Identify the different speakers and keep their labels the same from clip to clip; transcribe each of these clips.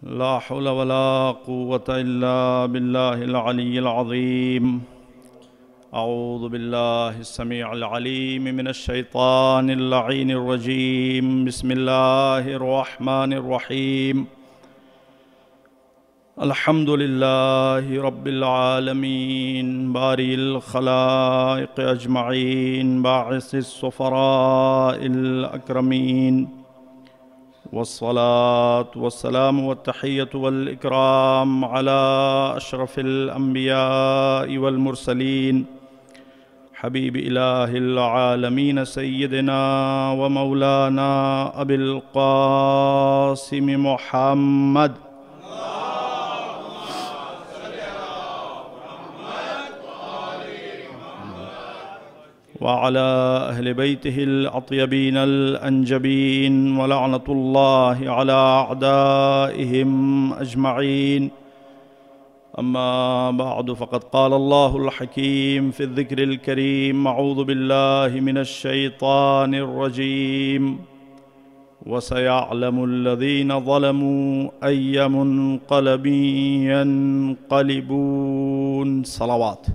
Speaker 1: لا حول ولا قوة إلا بالله العلي العظيم. أعوذ بالله السميع العليم من الشيطان اللعين الرجيم. بسم الله الرحمن الرحيم. الحمد لله رب العالمين بارئ الخلائق أجمعين باعث السفراء الأكرمين، والصلاة والسلام والتحية والإكرام على أشرف الأنبياء والمرسلين حبيب إله العالمين سيدنا ومولانا أبي القاسم محمد وعلى أهل بيته الأطيبين الأنجبين، ولعنة الله على أعدائهم أجمعين. أما بعد، فقد قال الله الحكيم في الذكر الكريم: أعوذ بالله من الشيطان الرجيم. وسيعلم الذين ظلموا أي منقلب ينقلبون. صلوات.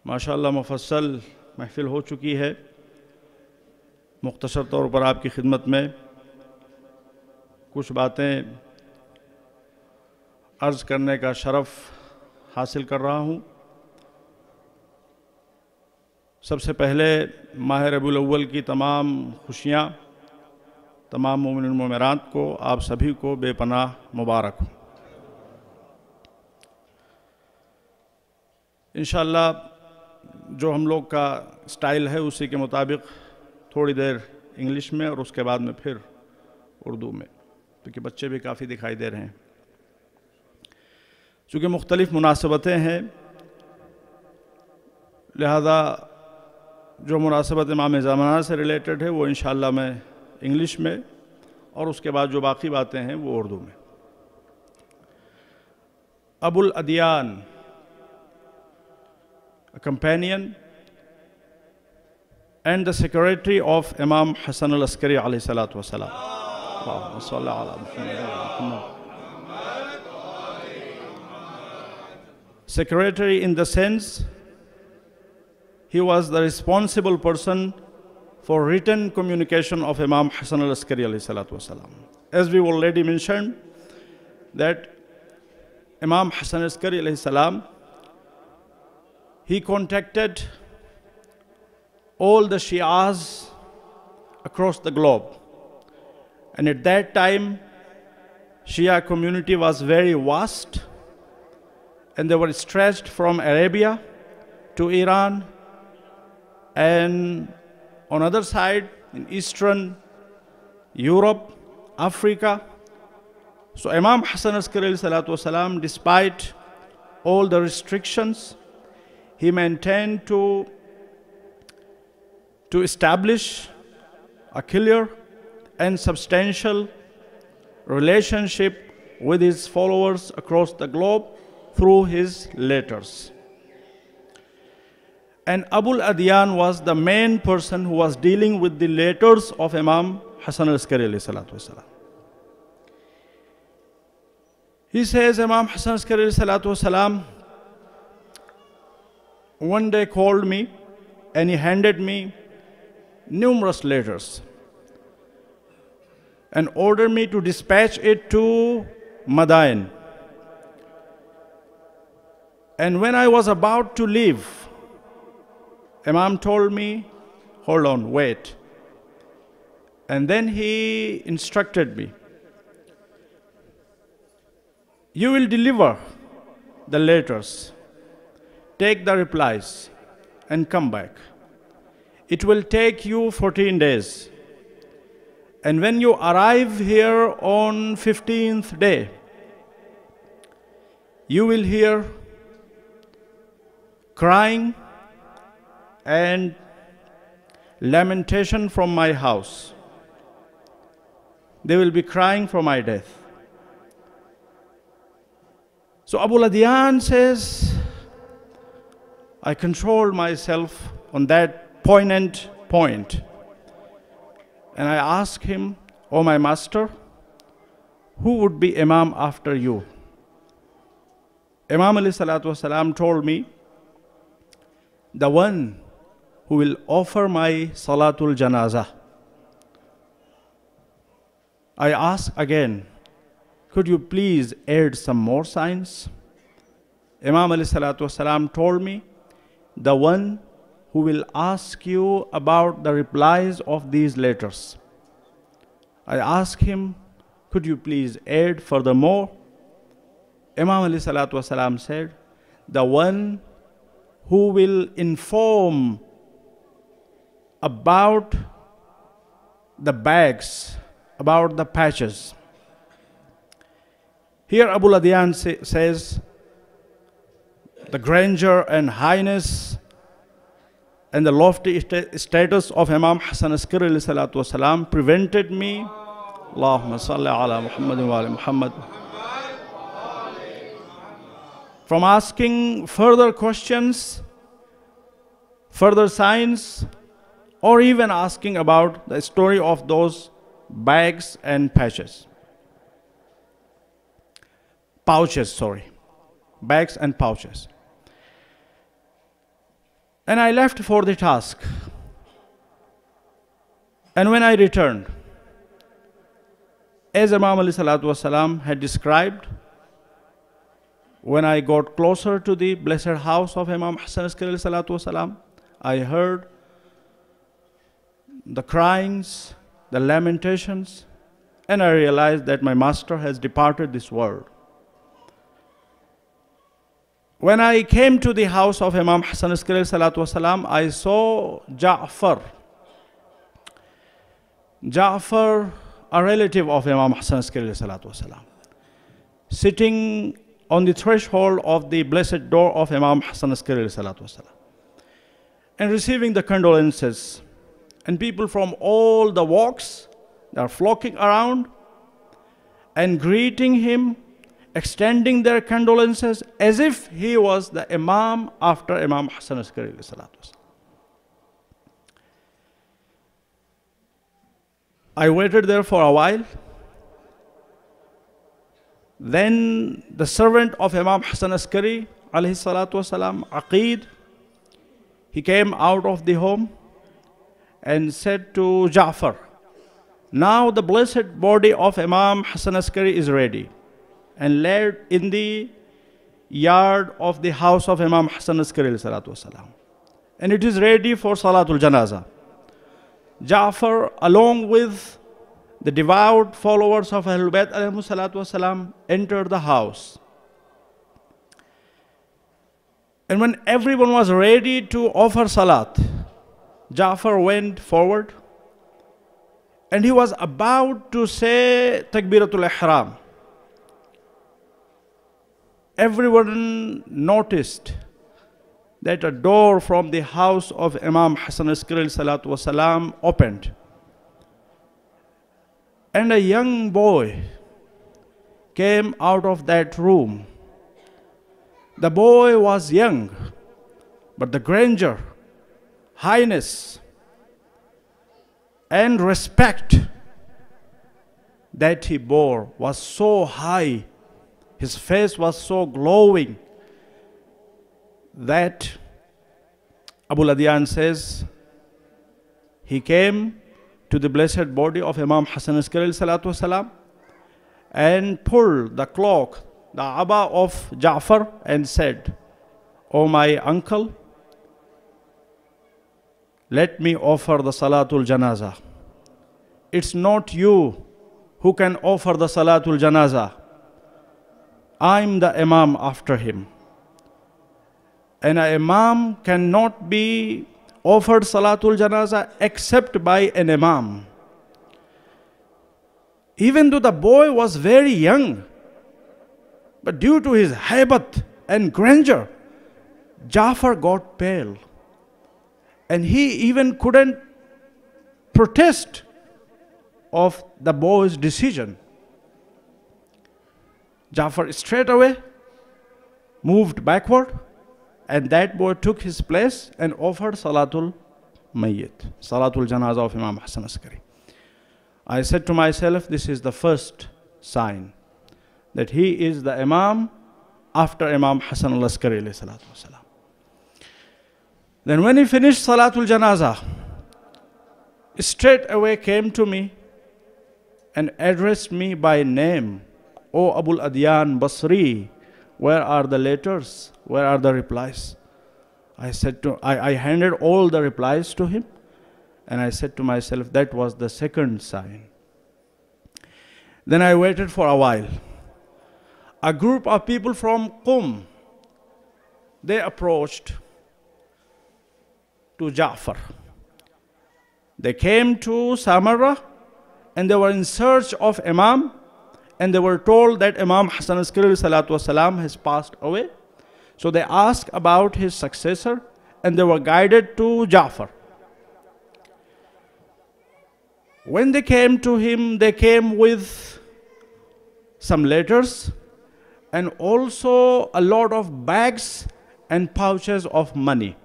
Speaker 1: ماشاءاللہ مفصل محفل ہو چکی ہے. مختصر طور پر آپ کی خدمت میں کچھ باتیں عرض کرنے کا شرف حاصل کر رہا ہوں. سب سے پہلے ماہ ربیع الاول کی تمام خوشیاں تمام مومنین مومنات کو، آپ سبھی کو بے پناہ مبارک ہوں. انشاءاللہ جو ہم لوگ کا سٹائل ہے اسی کے مطابق تھوڑی دیر انگلش میں اور اس کے بعد میں پھر اردو میں، کیونکہ بچے بھی کافی دکھائی دے رہے ہیں. چونکہ مختلف مناسبتیں ہیں، لہذا جو مناسبت امام زمانہ سے ریلیٹڈ ہے وہ انشاءاللہ میں انگلش میں، اور اس کے بعد جو باقی باتیں ہیں وہ اردو میں. ابو الادیان، a companion and the secretary of Imam Hassan al-Askari alayhi salatu wasalam. Allahumma salli ala Muhammad. Secretary in the sense he was the responsible person for written communication of Imam Hassan al-Askari alayhi salatu wasalam. As we already mentioned that Imam Hassan al-Askari alayhi salam, he contacted all the Shias across the globe. And at that time, Shia community was very vast, and they were stretched from Arabia to Iran, and on other side, in Eastern Europe, Africa. So Imam Hassan al-Askari alayhi salatu wasalam, despite all the restrictions, he maintained to establish a clear and substantial relationship with his followers across the globe through his letters. And Abu al-Adyan was the main person who was dealing with the letters of Imam Hassan al-Askari alayhi salatu wasalam. He says Imam Hassan al-Askari alayhi salatu wasalam one day called me and he handed me numerous letters and ordered me to dispatch it to Madain. And when I was about to leave, Imam told me, hold on, wait. And then he instructed me, you will deliver the letters, take the replies, and come back. It will take you 14 days. And when you arrive here on 15th day, you will hear crying and lamentation from my house. They will be crying for my death. So Abu al-Adyan says, I controlled myself on that poignant point. And I asked him, "O my master, who would be Imam after you?" Imam alayhi salatu wasalam told me, "The one who will offer my Salatul Janazah." I asked again, "Could you please add some more signs?" Imam alayhi salatu wasalam told me, "The one who will ask you about the replies of these letters." I asked him, "Could you please add furthermore?" Imam alayhi salatu wasalam said, "The one who will inform about the bags, about the patches." Here Abu Ladiyan says, the grandeur and highness and the lofty status of Imam Hassan Askari alayhi salatu wasalam prevented me, Allahumma salli ala Muhammad wa ali Muhammad, from asking further questions, further signs, or even asking about the story of those bags and pouches. Bags and pouches. And I left for the task. And when I returned, as Imam alayhi salatu wasalam had described, when I got closer to the blessed house of Imam Hassan Askari alayhi salatu wasalam, I heard the cryings, the lamentations, and I realized that my master has departed this world. When I came to the house of Imam Hassan Askari alayhi salatu wasalam, I saw Ja'far, a relative of Imam Hassan Askari alayhi salatu wasalam, sitting on the threshold of the blessed door of Imam Hassan Askari alayhi salatu wasalam, and receiving the condolences. And people from all the walks, they are flocking around and greeting him, extending their condolences as if he was the Imam after Imam Hassan Askari alayhi salatu wasalam. I waited there for a while. Then the servant of Imam Hassan Askari alayhi salatu wasalam, Aqid, he came out of the home and said to Ja'far, "Now the blessed body of Imam Hassan Askari is ready and laid in the yard of the house of Imam Hassan Askari alayhi salatu wasalam, and it is ready for Salatul Janazah." Ja'far, along with the devout followers of Ahlul Bayt alayhi salatu wasalam, entered the house. And when everyone was ready to offer salat, Ja'far went forward and he was about to say Takbiratul Ihram. Everyone noticed that a door from the house of Imam Hassan Askari alayhi salatu wasalam opened. And a young boy came out of that room. The boy was young, but the grandeur, highness, and respect that he bore was so high, his face was so glowing, that Abu Ladiyan says he came to the blessed body of Imam Hassan Askari alayhi salatu wasalam and pulled the cloak, the abba of Ja'far, and said, "O my uncle, let me offer the Salatul Janazah. It's not you who can offer the Salatul Janazah. I'm the Imam after him. And an Imam cannot be offered Salatul Janazah except by an Imam." Even though the boy was very young, but due to his haibat and grandeur, Ja'far got pale. And he even couldn't protest of the boy's decision. Ja'far straight away moved backward, and that boy took his place and offered Salatul Mayyit, Salatul Janazah of Imam Hassan Askari. I said to myself, this is the first sign that he is the Imam after Imam Hassan al-Askari alayhi salatu wasalam. Then when he finished Salatul Janazah, straight away came to me and addressed me by name. O Abul Adyan Basri, where are the letters? Where are the replies? I handed all the replies to him, and I said to myself, that was the second sign. Then I waited for a while. A group of people from Qum, they approached to Ja'far. They came to Samarra and they were in search of Imam, and they were told that Imam Hassan Askari salatu wasalam has passed away. So they asked about his successor and they were guided to Ja'far. When they came to him, they came with some letters and also a lot of bags and pouches of money.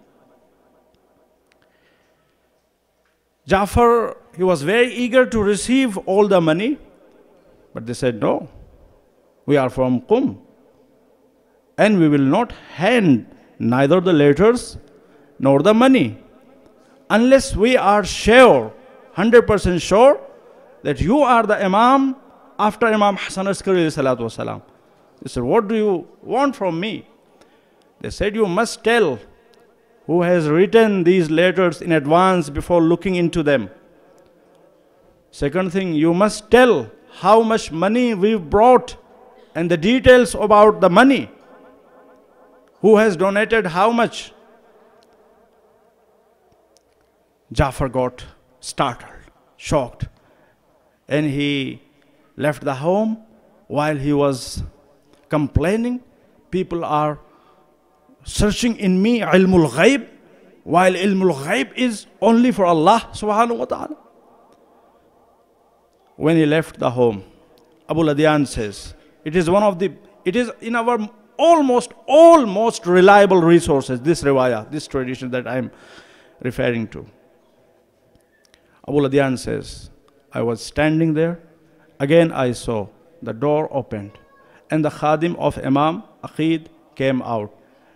Speaker 1: Ja'far, he was very eager to receive all the money, but they said, no, we are from Qum, and we will not hand neither the letters nor the money unless we are sure, 100% sure, that you are the Imam after Imam Hassan Askari salatu wasalam. They said, what do you want from me? They said, you must tell who has written these letters in advance before looking into them. Second thing, you must tell how much money we've brought and the details about the money. Who has donated how much? Ja'far got startled, shocked, and he left the home. While he was complaining, people are searching in me ilmul ghaib, while ilmul ghaib is only for Allah subhanahu wa ta'ala. When he left the home, Abu Adyan says, it is in our almost reliable resources, this riwayah, this tradition that I am referring to. Abu Adyan says, I was standing there, again I saw the door opened, and the khadim of Imam Aqid came out,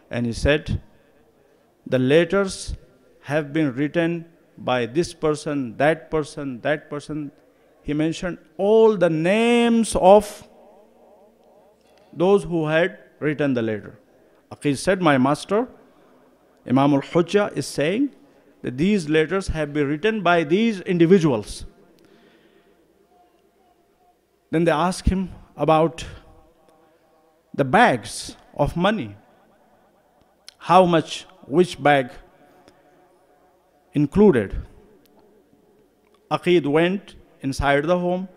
Speaker 1: and he said, the letters have been written by this person, that person, that person. He mentioned all the names of those who had written the letter. Aqid said, my master, Imam al-Hujjah, is saying that these letters have been written by these individuals. Then they asked him about the bags of money. How much, which bag included? Aqid went inside the home,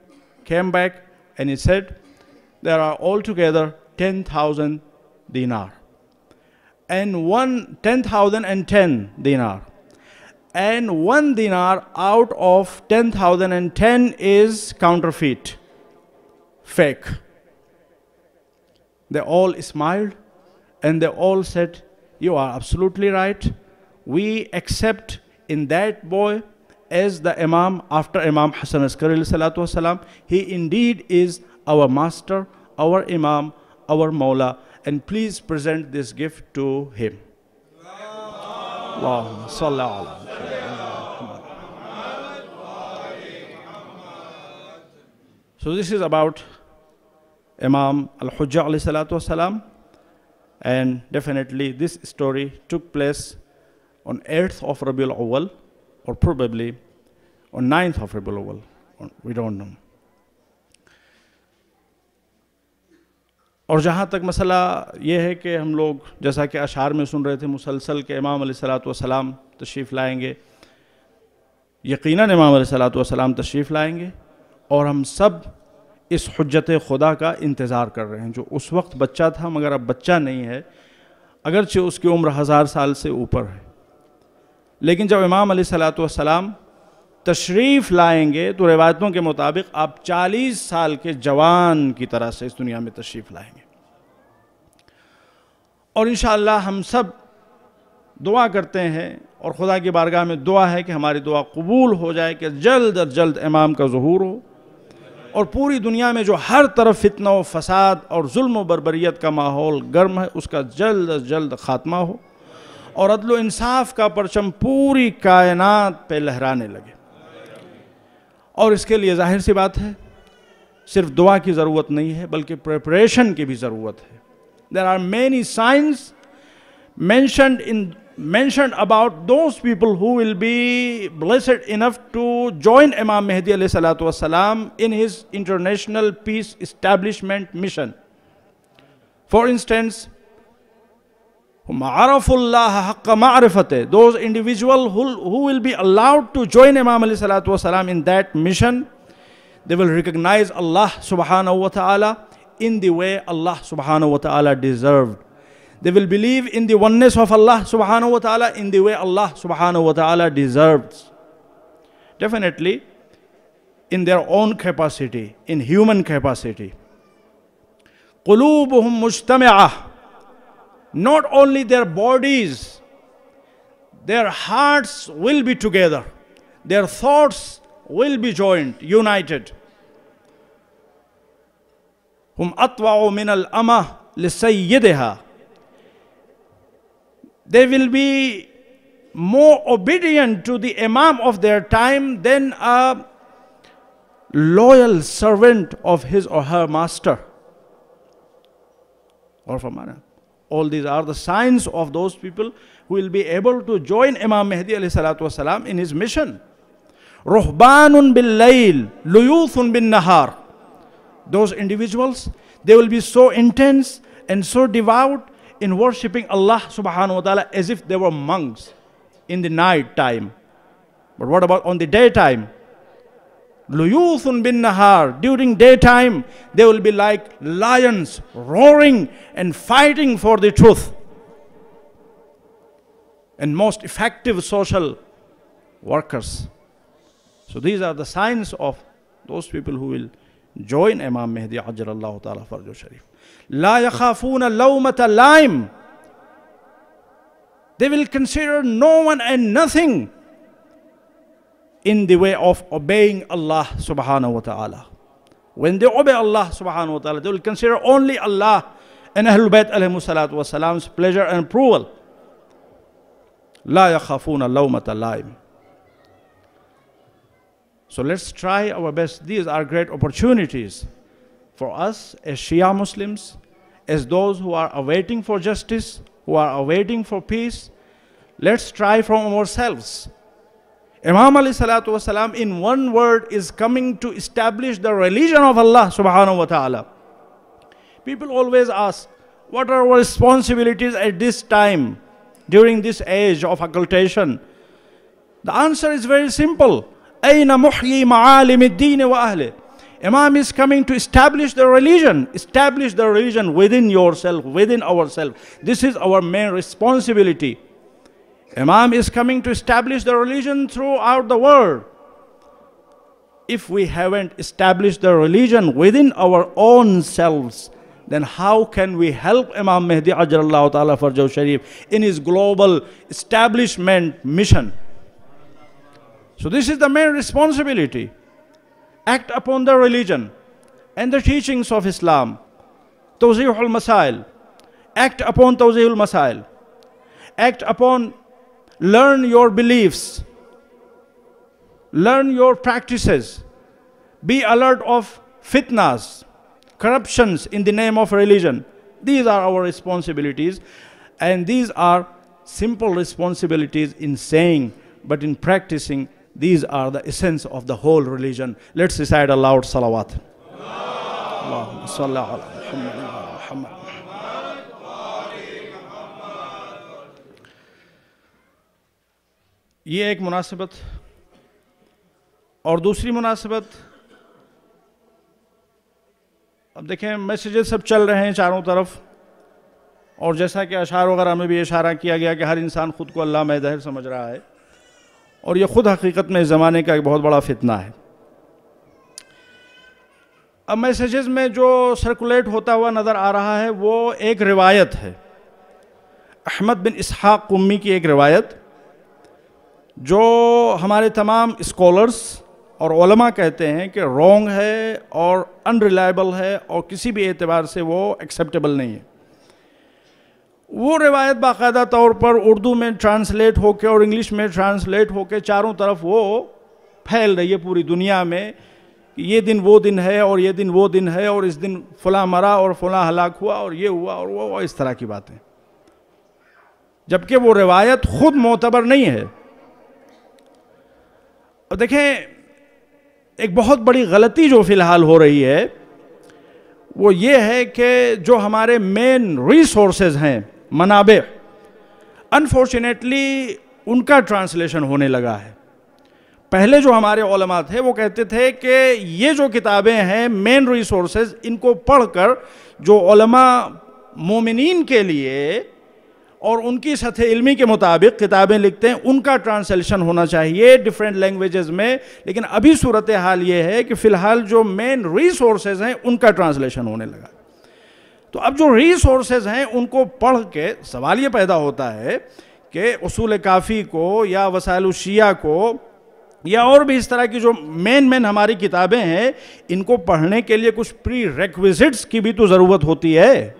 Speaker 1: came back, and he said, there are altogether 10,000 dinar. And 10,010 dinar. And 1 dinar out of 10,010 is counterfeit, fake. They all smiled and they all said, you are absolutely right. We accept in that boy as the Imam after Imam Hassan Askari salatu wasalam. He indeed is our master, our Imam, our Mawla, and please present this gift to him. Allahumma salli ala. So this is about Imam al-Hujjah alayhi salatu wasalam, and definitely this story took place on 8th of Rabiul Awwal, or probably on 9th of Rabiul Awwal, we don't know. اور جہاں تک مسئلہ یہ ہے کہ ہم لوگ جیسا کہ اشعار میں سن رہے تھے مسلسل کہ امام علیہ الصلوۃ والسلام تشریف لائیں گے، یقیناً امام علیہ الصلوۃ والسلام تشریف لائیں گے، اور ہم سب اس حجت خدا کا انتظار کر رہے ہیں جو اس وقت بچہ تھا مگر اب بچہ نہیں ہے، اگرچہ اس کی عمر 1000 سال سے اوپر ہے، لیکن جب امام علیہ الصلوۃ والسلام تشریف لائیں گے تو روایتوں کے مطابق آپ 40 سال کے جوان کی طرح سے اس دنیا میں تشریف لائیں گے، اور انشاءاللہ ہم سب دعا کرتے ہیں اور خدا کی بارگاہ میں دعا ہے کہ ہماری دعا قبول ہو جائے کہ جلد از جلد امام کا ظہور ہو، اور پوری دنیا میں جو ہر طرف فتنہ و فساد اور ظلم و بربریت کا ماحول گرم ہے اس کا جلد از جلد خاتمہ ہو، اور عدل و انصاف کا پرچم پوری کائنات پہ لہرانے لگے۔ اور اس کے لیے ظاہر سی بات ہے صرف دعا کی ضرورت نہیں ہے بلکہ پریپریشن کی بھی ضرورت ہے۔ There are many signs mentioned about those people who will be blessed enough to join Imam Mahdi alayhi salatu wasalam in his international peace establishment mission. For instance, those individuals who will be allowed to join Imam alayhi salatu wasalam in that mission, they will recognize Allah subhanahu wa ta'ala in the way Allah subhanahu wa ta'ala deserved. They will believe in the oneness of Allah subhanahu wa ta'ala in the way Allah subhanahu wa ta'ala deserves. Definitely, in their own capacity, in human capacity. قُلُوبُهُمْ مُجْتَمِعَةٌ. Not only their bodies, their hearts will be together. Their thoughts will be joined, united. هُمْ أَطْوَعُ مِنَ الْأَمَةِ لِسَيِّدِهَا. They will be more obedient to the Imam of their time than a loyal servant of his or her master. All these are the signs of those people who will be able to join Imam Mahdi alayhi salatu wasalam in his mission. Ruhbanun bil-layl, luyuthun bin-nahar. Those individuals, they will be so intense and so devout in worshipping Allah subhanahu wa ta'ala as if they were monks in the night time. But what about on the daytime? Luyuthun bin nahar. During daytime, they will be like lions roaring and fighting for the truth. And most effective social workers. So these are the signs of those people who will join Imam Mahdi ajjalallahu ta'ala farju sharif. La yakhafuna lawmata laim. They will consider no one and nothing in the way of obeying Allah subhanahu wa ta'ala. When they obey Allah subhanahu wa ta'ala, they will consider only Allah and Ahlul Bayt alayhimu salatu wa salam's pleasure and approval. La yakhafuna lawmata laim. So let's try our best. These are great opportunities for us as Shia Muslims, as those who are awaiting for justice, who are awaiting for peace. Let's try from ourselves. Imam alayhi salatu wasalam in one word is coming to establish the religion of Allah subhanahu wa ta'ala. People always ask, what are our responsibilities at this time, during this age of occultation? The answer is very simple. أَيْنَ مُحْيِي مَعَالِمِ الدِّينِ وَأَهْلِ. Imam is coming to establish the religion within yourself, within ourselves. This is our main responsibility. Imam is coming to establish the religion throughout the world. If we haven't established the religion within our own selves, then how can we help Imam Mahdi ajjalallahu ta'ala farjahu sharif in his global establishment mission? So this is the main responsibility. Act upon the religion and the teachings of Islam. Tawzihul Masail. Act upon Tawzihul Masail. Act upon, learn your beliefs. Learn your practices. Be alert of fitnas, corruptions in the name of religion. These are our responsibilities, and these are simple responsibilities in saying, but in practicing, these are the essence of the whole religion. Let's recite aloud salawat. Allahumma salli ala Muhammad. یہ ایک مناسبت. اور دوسری مناسبت, اب دیکھیں messages سب چل رہے ہیں چاروں طرف, اور جیسا کہ اشعار وغیرہ میں بھی اشارہ کیا گیا کہ ہر انسان خود کو علامہ ظاہر سمجھ رہا ہے, اور یہ خود حقیقت میں اس زمانے کا ایک بہت بڑا فتنہ ہے. اب میسیجز میں جو سرکولیٹ ہوتا ہوا نظر آ رہا ہے وہ ایک روایت ہے, احمد بن اسحاق قمی کی ایک روایت, جو ہمارے تمام اسکالرز اور علماء کہتے ہیں کہ رونگ ہے اور انریلائبل ہے اور کسی بھی اعتبار سے وہ ایکسیپٹیبل نہیں ہے. وہ روایت باقاعدہ طور پر اردو میں ٹرانسلیٹ ہو کے اور انگلش میں ٹرانسلیٹ ہو کے چاروں طرف وہ پھیل رہی ہے پوری دنیا میں کہ یہ دن وہ دن ہے اور یہ دن وہ دن ہے اور اس دن فلاں مرا اور فلاں ہلاک ہوا اور یہ ہوا اور وہ اس طرح کی باتیں، جبکہ وہ روایت خود معتبر نہیں ہے. اور دیکھیں ایک بہت بڑی غلطی جو فی الحال ہو رہی ہے وہ یہ ہے کہ جو ہمارے مین ریسورسز ہیں، منابع، انفارچونیٹلی ان کا ٹرانسلیشن ہونے لگا ہے. پہلے جو ہمارے علماء تھے وہ کہتے تھے کہ یہ جو کتابیں ہیں مین ریسورسز، ان کو پڑھ کر جو علماء مومنین کے لیے اور ان کی سطح علمی کے مطابق کتابیں لکھتے ہیں ان کا ٹرانسلیشن ہونا چاہیے ڈیفرنٹ لینگویجز میں. لیکن ابھی صورتحال یہ ہے کہ فی الحال جو مین ریسورسز ہیں ان کا ٹرانسلیشن ہونے لگا. تو اب جو ریسورسز ہیں ان کو پڑھ کے سوال یہ پیدا ہوتا ہے کہ اصول کافی کو یا وسائل الشیعہ کو یا اور بھی اس طرح کی جو مین ہماری کتابیں ہیں ان کو پڑھنے کے لیے کچھ پری ریکویزٹس کی بھی تو ضرورت ہوتی ہے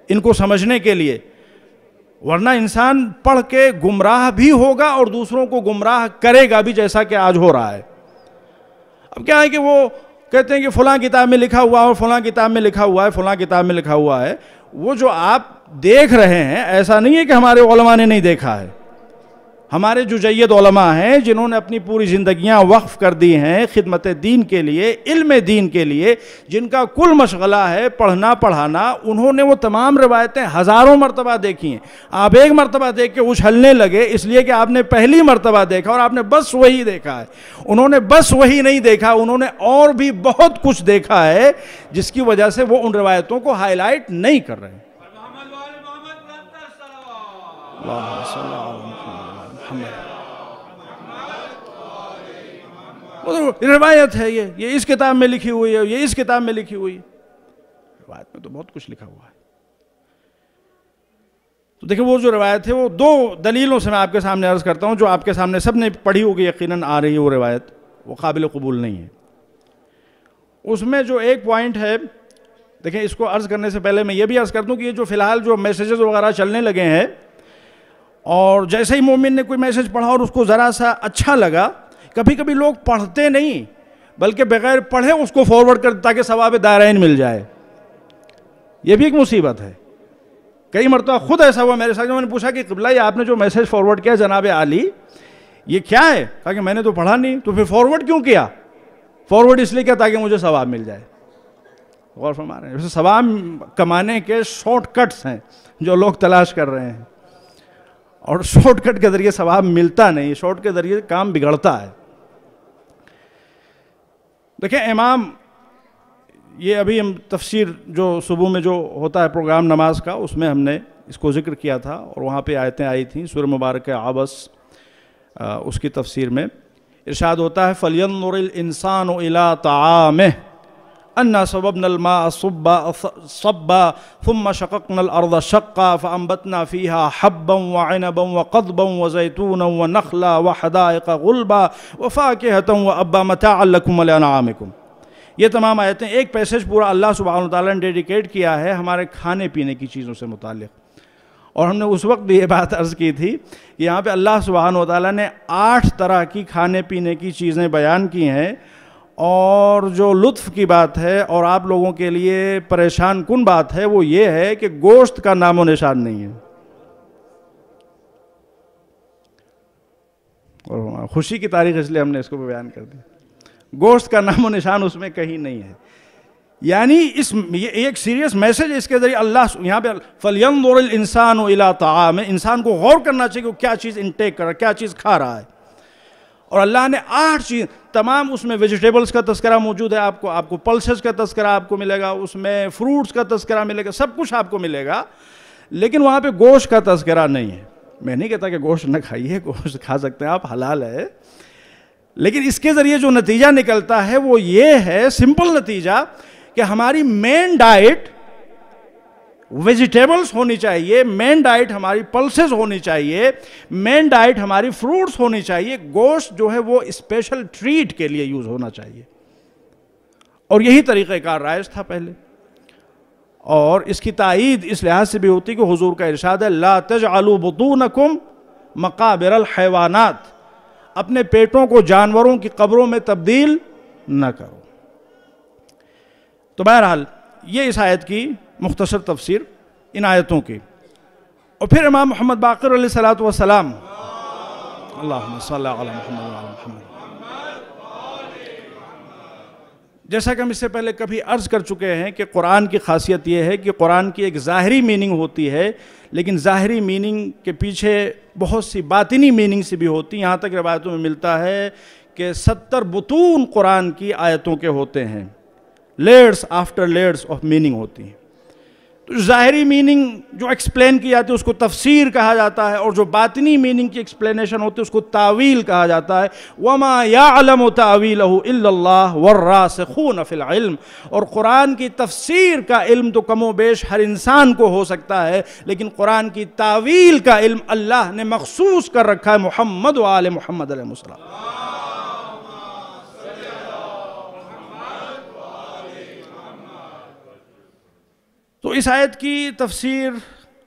Speaker 1: ان کو سمجھنے کے لیے، ورنہ انسان پڑھ کے گمراہ بھی ہوگا اور دوسروں کو گمراہ کرے گا بھی، جیسا کہ آج ہو رہا ہے. اب کیا ہے کہ وہ کہتے ہیں کہ فلاں کتاب میں لکھا ہوا ہے اور فلاں کتاب میں لکھا ہوا ہے، فلاں کتاب میں لکھا ہوا ہے. وہ جو آپ دیکھ رہے ہیں ایسا نہیں ہے کہ ہمارے علماء نے نہیں دیکھا ہے. ہمارے جو جید علماء ہیں جنہوں نے اپنی پوری زندگیاں وقف کر دی ہیں خدمت دین کے لیے، علم دین کے لیے، جن کا کل مشغلہ ہے پڑھنا پڑھانا، انہوں نے وہ تمام روایتیں ہزاروں مرتبہ دیکھی ہیں. آپ ایک مرتبہ دیکھ کے اچھلنے لگے اس لیے کہ آپ نے پہلی مرتبہ دیکھا اور آپ نے بس وہی دیکھا ہے. انہوں نے بس وہی نہیں دیکھا، انہوں نے اور بھی بہت کچھ دیکھا ہے جس کی وجہ سے وہ ان روایتوں کو ہائی لائٹ نہیں کر رہے. اللہم صلی اللہ علیہ وسلم. روایت ہے یہ اس کتاب میں لکھی ہوئی ہے، یہ اس کتاب میں لکھی ہوئی ہے. روایت میں تو بہت کچھ لکھا ہوا ہے. تو دیکھیں وہ جو روایت ہے وہ دو دلیلوں سے میں آپ کے سامنے عرض کرتا ہوں، جو آپ کے سامنے سب نے پڑھی ہوگی یقیناً آ رہی ہے. وہ روایت وہ قابل قبول نہیں ہے. اس میں جو ایک پوائنٹ ہے، دیکھیں اس کو عرض کرنے سے پہلے میں یہ بھی عرض کر دوں کہ یہ جو فی الحال جو میسیجز وغیرہ چلنے لگے ہیں، اور جیسے ہی مومن نے کوئی میسیج پڑھا اور اس کو ذرا سا اچھا لگا، کبھی کبھی لوگ پڑھتے نہیں بلکہ بغیر پڑھے اس کو فارورڈ کر تاکہ ثواب دارین مل جائے. یہ بھی ایک مصیبت ہے. کئی مرتبہ خود ایسا ہوا میرے ساتھ، میں نے پوچھا کہ قبلہ یہ آپ نے جو میسیج فارورڈ کیا جناب عالی یہ کیا ہے؟ کہا کہ میں نے تو پڑھا نہیں. تو پھر فارورڈ کیوں کیا؟ فارورڈ اس لیے کیا تاکہ مجھے ثواب مل جائے. غور فرما رہے ہیں؟ ویسے ثواب کمانے کے شارٹ کٹس ہیں جو لوگ تلاش کر رہے ہیں، اور شارٹ کٹ کے ذریعے ثواب ملتا نہیں، شارٹ کے ذریعے کام بگڑتا ہے. دیکھیں امام، یہ ابھی ہم تفسیر جو صبح میں جو ہوتا ہے پروگرام نماز کا، اس میں ہم نے اس کو ذکر کیا تھا اور وہاں پہ آیتیں آئی تھیں سورہ مبارکہ عبس، اس کی تفسیر میں ارشاد ہوتا ہے فَلْيَنْظُرِ الْإِنسَانُ إِلَىٰ طَعَامِهِ أَنَّا صَبَبْنَا الْمَاءَ صَبًّا ثُمَّ شَقَقْنَا الْأَرْضَ شَقًّا فَأَنبَتْنَا فِيهَا حَبًّا وَعِنَبًا وَقَضْبًا وَزَيْتُونًا وَنَخْلًا وَحَدَائِقَ غُلْبًا وَفَاكِهَةً وَأَبًّا مَتَاعًا لَكُمْ وَلِأَنْعَامِكُمْ. یہ تمام آیتیں ایک پیسج پورا اللہ سبحانہ وتعالیٰ نے ڈیڈیکیٹ کیا ہے ہمارے کھانے پینے کی چیزوں سے متعلق. اور ہم نے اس وقت بھی یہ بات عرض کی تھی کہ یہاں پہ اللہ سبحانہ وتعالیٰ نے 8 طرح کی کھانے پینے کی چیزیں بیان کی ہیں، اور جو لطف کی بات ہے اور آپ لوگوں کے لیے پریشان کن بات ہے وہ یہ ہے کہ گوشت کا نام و نشان نہیں ہے. اور خوشی کی تاریخ اس لیے ہم نے اس کو بیان کر دی. گوشت کا نام و نشان اس میں کہیں نہیں ہے. یعنی یہ ایک سیریس میسج اس کے ذریعے اللہ یہاں پہ فَلْيَنْظُرِ الْإِنسَانُ إِلَىٰ طَعَامِهِ، انسان کو غور کرنا چاہیے کہ کیا چیز انٹیک کر رہا ہے، کیا چیز کھا رہا ہے. اور اللہ نے 8 چیز تمام، اس میں ویجیٹیبلز کا تذکرہ موجود ہے، آپ کو پلسز کا تذکرہ آپ کو ملے گا، اس میں فروٹس کا تذکرہ ملے گا، سب کچھ آپ کو ملے گا، لیکن وہاں پہ گوشت کا تذکرہ نہیں ہے. میں نہیں کہتا کہ گوشت نہ کھائیے، گوشت کھا سکتے ہیں آپ، حلال ہے، لیکن اس کے ذریعے جو نتیجہ نکلتا ہے وہ یہ ہے، سمپل نتیجہ، کہ ہماری مین ڈائٹ ویجیٹیبلز ہونی چاہیے، مین ڈائٹ ہماری پلسز ہونی چاہیے، مین ڈائٹ ہماری فروٹس ہونی چاہیے، گوشت جو ہے وہ اسپیشل ٹریٹ کے لیے یوز ہونا چاہیے. اور یہی طریقہ کار رائج تھا پہلے. اور اس کی تائید اس لحاظ سے بھی ہوتی کہ حضور کا ارشاد ہے لا تجعلوا بطونکم مقابر الحیوانات، اپنے پیٹوں کو جانوروں کی قبروں میں تبدیل نہ کرو. تو بہرحال یہ اس آیت کی مختصر تفسیر ان آیتوں کی. اور پھر امام محمد باقر علیہ السلام، اللہم صلی علی محمد وعلی محمد، جیسا کہ ہم اس سے پہلے کبھی عرض کر چکے ہیں کہ قرآن کی خاصیت یہ ہے کہ قرآن کی ایک ظاہری میننگ ہوتی ہے، لیکن ظاہری میننگ کے پیچھے بہت سی باطنی میننگ بھی ہوتی ہیں. یہاں تک روایتوں میں ملتا ہے کہ 70 بطون قرآن کی آیتوں کے ہوتے ہیں، layers after layers of meaning ہوتی ہیں. تو ظاہری میننگ جو ایکسپلین کی جاتی ہے اس کو تفسیر کہا جاتا ہے، اور جو باطنی میننگ کی ایکسپلینیشن ہوتی ہے اس کو تاویل کہا جاتا ہے. وَمَا يَعْلَمُ تَأْوِيلَهُ إِلَّا اللَّهُ وَالرَّاسِخُونَ فِي الْعِلْمِ. اور قرآن کی تفسیر کا علم تو کم و بیش ہر انسان کو ہو سکتا ہے، لیکن قرآن کی تاویل کا علم اللہ نے مخصوص کر رکھا ہے محمد و آل محمد علیہ السلام. تو اس آیت کی تفسیر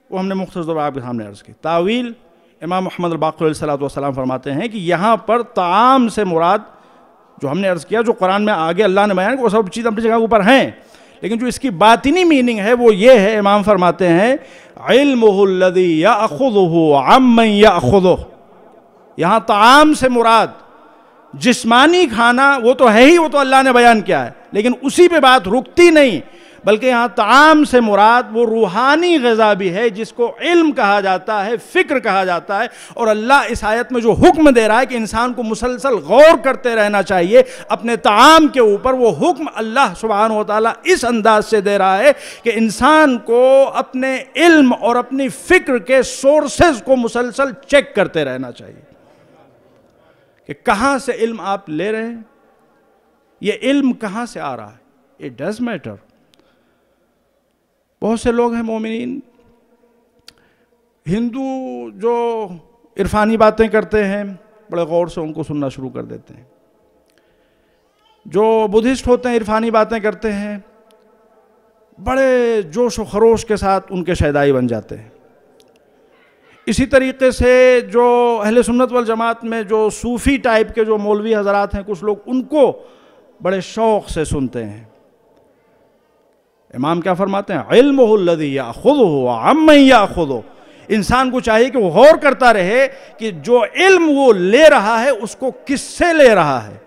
Speaker 1: وہ ہم نے مختصر طور پر آپ کے سامنے عرض کی. تاویل امام محمد باقر علیہ السلام فرماتے ہیں کہ یہاں پر طعام سے مراد جو ہم نے عرض کیا، جو قرآن میں آگے اللہ نے بیان کیا وہ سب چیز اپنی جگہ اوپر ہیں، لیکن جو اس کی باطنی میننگ ہے وہ یہ ہے. امام فرماتے ہیں علمہ الذی یأخذہ عمن یأخذہ. یہاں طعام سے مراد جسمانی کھانا وہ تو ہے ہی، وہ تو اللہ نے بیان کیا ہے، لیکن اسی پہ بات رکتی نہیں، بلکہ یہاں طعام سے مراد وہ روحانی غذا بھی ہے جس کو علم کہا جاتا ہے، فکر کہا جاتا ہے. اور اللہ اس آیت میں جو حکم دے رہا ہے کہ انسان کو مسلسل غور کرتے رہنا چاہیے اپنے طعام کے اوپر، وہ حکم اللہ سبحانہ و تعالیٰ اس انداز سے دے رہا ہے کہ انسان کو اپنے علم اور اپنی فکر کے سورسز کو مسلسل چیک کرتے رہنا چاہیے کہ کہاں سے علم آپ لے رہے ہیں، یہ علم کہاں سے آ رہا ہے. It does matter. بہت سے لوگ ہیں مومنین ہندو جو عرفانی باتیں کرتے ہیں بڑے غور سے ان کو سننا شروع کر دیتے ہیں. جو بدھسٹ ہوتے ہیں عرفانی باتیں کرتے ہیں بڑے جوش و خروش کے ساتھ ان کے شیدائی بن جاتے ہیں. اسی طریقے سے جو اہل سنت والجماعت میں جو صوفی ٹائپ کے جو مولوی حضرات ہیں کچھ لوگ ان کو بڑے شوق سے سنتے ہیں. امام کیا فرماتے ہیں علمہ الذی یأخذہ عمن یأخذہ. انسان کو چاہیے کہ وہ غور کرتا رہے کہ جو علم وہ لے رہا ہے اس کو کس سے لے رہا ہے.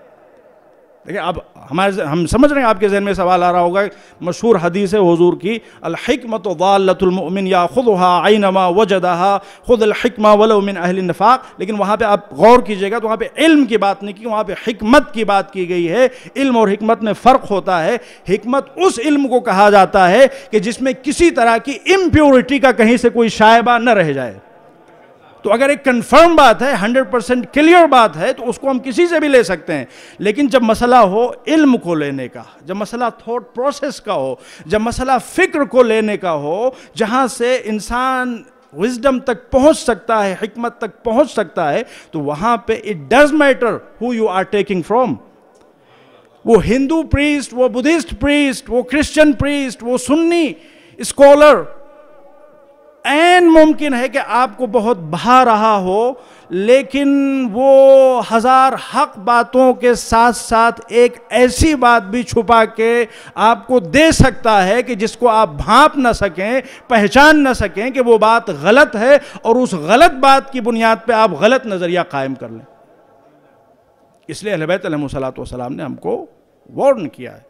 Speaker 1: دیکھیں اب ہم سمجھ رہے ہیں آپ کے ذہن میں سوال آ رہا ہوگا، مشہور حدیث ہے حضور کی الحکمۃ ضالۃ المؤمن یاخذھها اینما وجدها خذ الحکمہ ولو من اہل النفاق. لیکن وہاں پہ آپ غور کیجئے گا تو وہاں پہ علم کی بات نہیں کی، وہاں پہ حکمت کی بات کی گئی ہے. علم اور حکمت میں فرق ہوتا ہے. حکمت اس علم کو کہا جاتا ہے کہ جس میں کسی طرح کی امپیورٹی کا کہیں سے کوئی شائبہ نہ رہ جائے. تو اگر ایک کنفرم بات ہے 100% کلیئر بات ہے تو اس کو ہم کسی سے بھی لے سکتے ہیں. لیکن جب مسئلہ ہو علم کو لینے کا، جب مسئلہ تھاٹ پروسیس کا ہو، جب مسئلہ فکر کو لینے کا ہو، جہاں سے انسان وزڈم تک پہنچ سکتا ہے، حکمت تک پہنچ سکتا ہے، تو وہاں پہ it does matter who you are taking from. وہ ہندو پریسٹ، وہ بدھسٹ پریسٹ، وہ کرسچن پریسٹ، وہ سنی اسکالر، این ممکن ہے کہ آپ کو بہت بھا رہا ہو، لیکن وہ ہزار حق باتوں کے ساتھ ساتھ ایک ایسی بات بھی چھپا کے آپ کو دے سکتا ہے کہ جس کو آپ بھانپ نہ سکیں، پہچان نہ سکیں کہ وہ بات غلط ہے، اور اس غلط بات کی بنیاد پہ آپ غلط نظریہ قائم کر لیں. اس لیے اہل بیت علیہ السلام نے ہم کو وارن کیا ہے.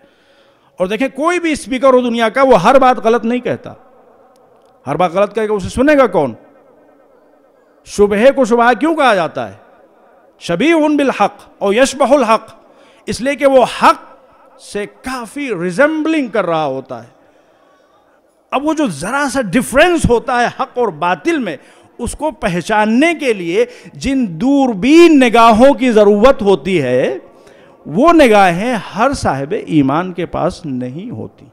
Speaker 1: اور دیکھیں کوئی بھی اسپیکر ہو دنیا کا وہ ہر بات غلط نہیں کہتا. ہر بات غلط کہے گا اسے سنے گا کون؟ شبہے کو شبہ کیوں کہا جاتا ہے؟ شبیہ بالحق اور یشبہ الحق، اس لیے کہ وہ حق سے کافی ریزمبلنگ کر رہا ہوتا ہے. اب وہ جو ذرا سا ڈیفرنس ہوتا ہے حق اور باطل میں، اس کو پہچاننے کے لیے جن دوربین نگاہوں کی ضرورت ہوتی ہے وہ نگاہیں ہر صاحب ایمان کے پاس نہیں ہوتی.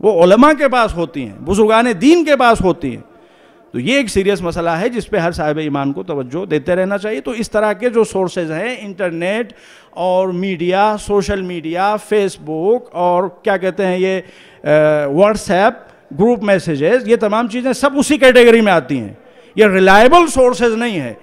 Speaker 1: وہ علماء کے پاس ہوتی ہیں، بزرگان دین کے پاس ہوتی ہیں. تو یہ ایک سیریس مسئلہ ہے جس پہ ہر صاحب ایمان کو توجہ دیتے رہنا چاہیے. تو اس طرح کے جو سورسز ہیں، انٹرنیٹ اور میڈیا، سوشل میڈیا، فیس بک اور کیا کہتے ہیں یہ واٹس ایپ گروپ میسیجز، یہ تمام چیزیں سب اسی کیٹیگری میں آتی ہیں. یہ ریلائبل سورسز نہیں ہے.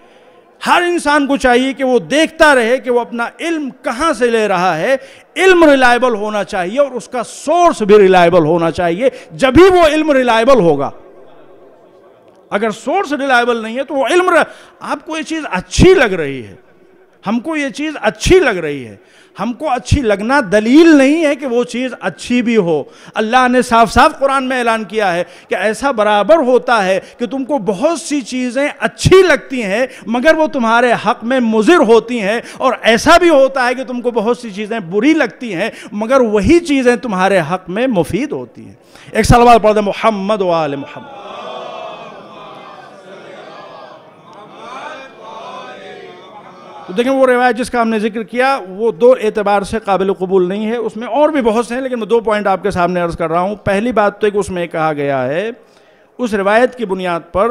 Speaker 1: ہر انسان کو چاہیے کہ وہ دیکھتا رہے کہ وہ اپنا علم کہاں سے لے رہا ہے. علم ریلائبل ہونا چاہیے اور اس کا سورس بھی ریلائبل ہونا چاہیے، جبھی وہ علم ریلائبل ہوگا. اگر سورس ریلائبل نہیں ہے تو وہ علم آپ کو یہ چیز اچھی لگ رہی ہے، ہم کو یہ چیز اچھی لگ رہی ہے، ہم کو اچھی لگنا دلیل نہیں ہے کہ وہ چیز اچھی بھی ہو. اللہ نے صاف صاف قرآن میں اعلان کیا ہے کہ ایسا برابر ہوتا ہے کہ تم کو بہت سی چیزیں اچھی لگتی ہیں مگر وہ تمہارے حق میں مضر ہوتی ہیں، اور ایسا بھی ہوتا ہے کہ تم کو بہت سی چیزیں بری لگتی ہیں مگر وہی چیزیں تمہارے حق میں مفید ہوتی ہیں. ایک صلوات پڑھ دیں محمد و آل محمد. تو دیکھیں وہ روایت جس کا ہم نے ذکر کیا وہ دو اعتبار سے قابل قبول نہیں ہے. اس میں اور بھی بہت سے ہیں لیکن میں دو پوائنٹ آپ کے سامنے عرض کر رہا ہوں. پہلی بات تو ہے کہ اس میں کہا گیا ہے اس روایت کی بنیاد پر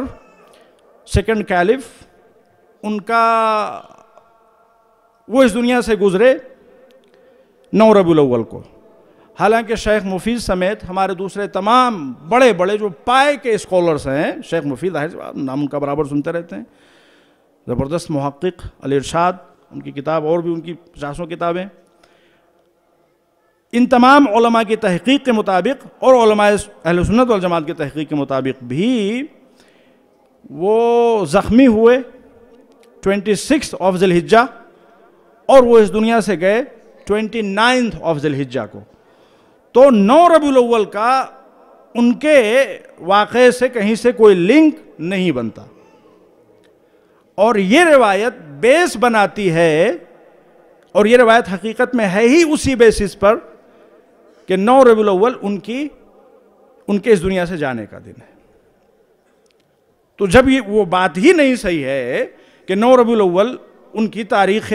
Speaker 1: سیکنڈ کیلف ان کا وہ اس دنیا سے گزرے 9 ربیع الاول کو. حالانکہ شیخ مفید سمیت ہمارے دوسرے تمام بڑے بڑے جو پائے کے اسکالرز ہیں، شیخ مفید نام ان کا برابر سنتے رہتے ہیں، زبردست محقق الارشاد، ان کی کتاب اور بھی ان کی 50 کتابیں، ان تمام علماء کی تحقیق کے مطابق اور علماء اہل سنت والجماعت کی تحقیق کے مطابق بھی وہ زخمی ہوئے 26 ذی الحجہ اور وہ اس دنیا سے گئے 29 ذی الحجہ کو. تو 9 ربیع الاول کا ان کے واقعے سے کہیں سے کوئی لنک نہیں بنتا، اور یہ روایت بیس بناتی ہے، اور یہ روایت حقیقت میں ہے ہی اسی بیسس پر کہ 9 ربیع الاول ان کے اس دنیا سے جانے کا دن ہے. تو جب یہ وہ بات ہی نہیں صحیح ہے کہ 9 ربیع الاول ان کی تاریخ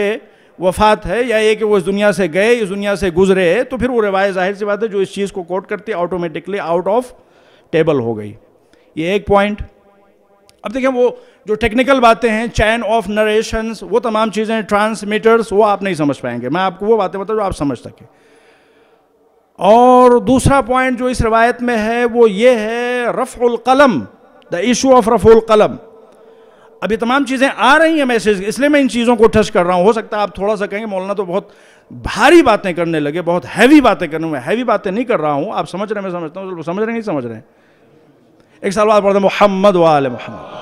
Speaker 1: وفات ہے یا یہ کہ وہ اس دنیا سے گئے، اس دنیا سے گزرے، تو پھر وہ روایت ظاہر سی بات ہے جو اس چیز کو کوٹ کرتی ہے آٹومیٹکلی آؤٹ آف ٹیبل ہو گئی. یہ ایک پوائنٹ. اب دیکھیں وہ جو ٹیکنیکل باتیں ہیں، چین آف نریشنز، وہ تمام چیزیں، ٹرانسمیٹرز، وہ آپ نہیں سمجھ پائیں گے. میں آپ کو وہ باتیں بتاؤں جو آپ سمجھ سکیں. اور دوسرا پوائنٹ جو اس روایت میں ہے وہ یہ ہے رفع القلم، دا ایشو آف رفع القلم. اب یہ تمام چیزیں آ رہی ہیں میسیج، اس لیے میں ان چیزوں کو ٹچ کر رہا ہوں. ہو سکتا ہے آپ تھوڑا سا کہیں گے مولانا تو بہت بھاری باتیں کرنے لگے، بہت ہیوی باتیں کرنے. میں ہیوی باتیں نہیں کر رہا ہوں، آپ سمجھ رہے ہیں، میں سمجھتا ہوں. سمجھ رہے ہیں نہیں سمجھ رہے ہیں؟ ایک سال بعد پڑھتے ہیں محمد و آل محمد.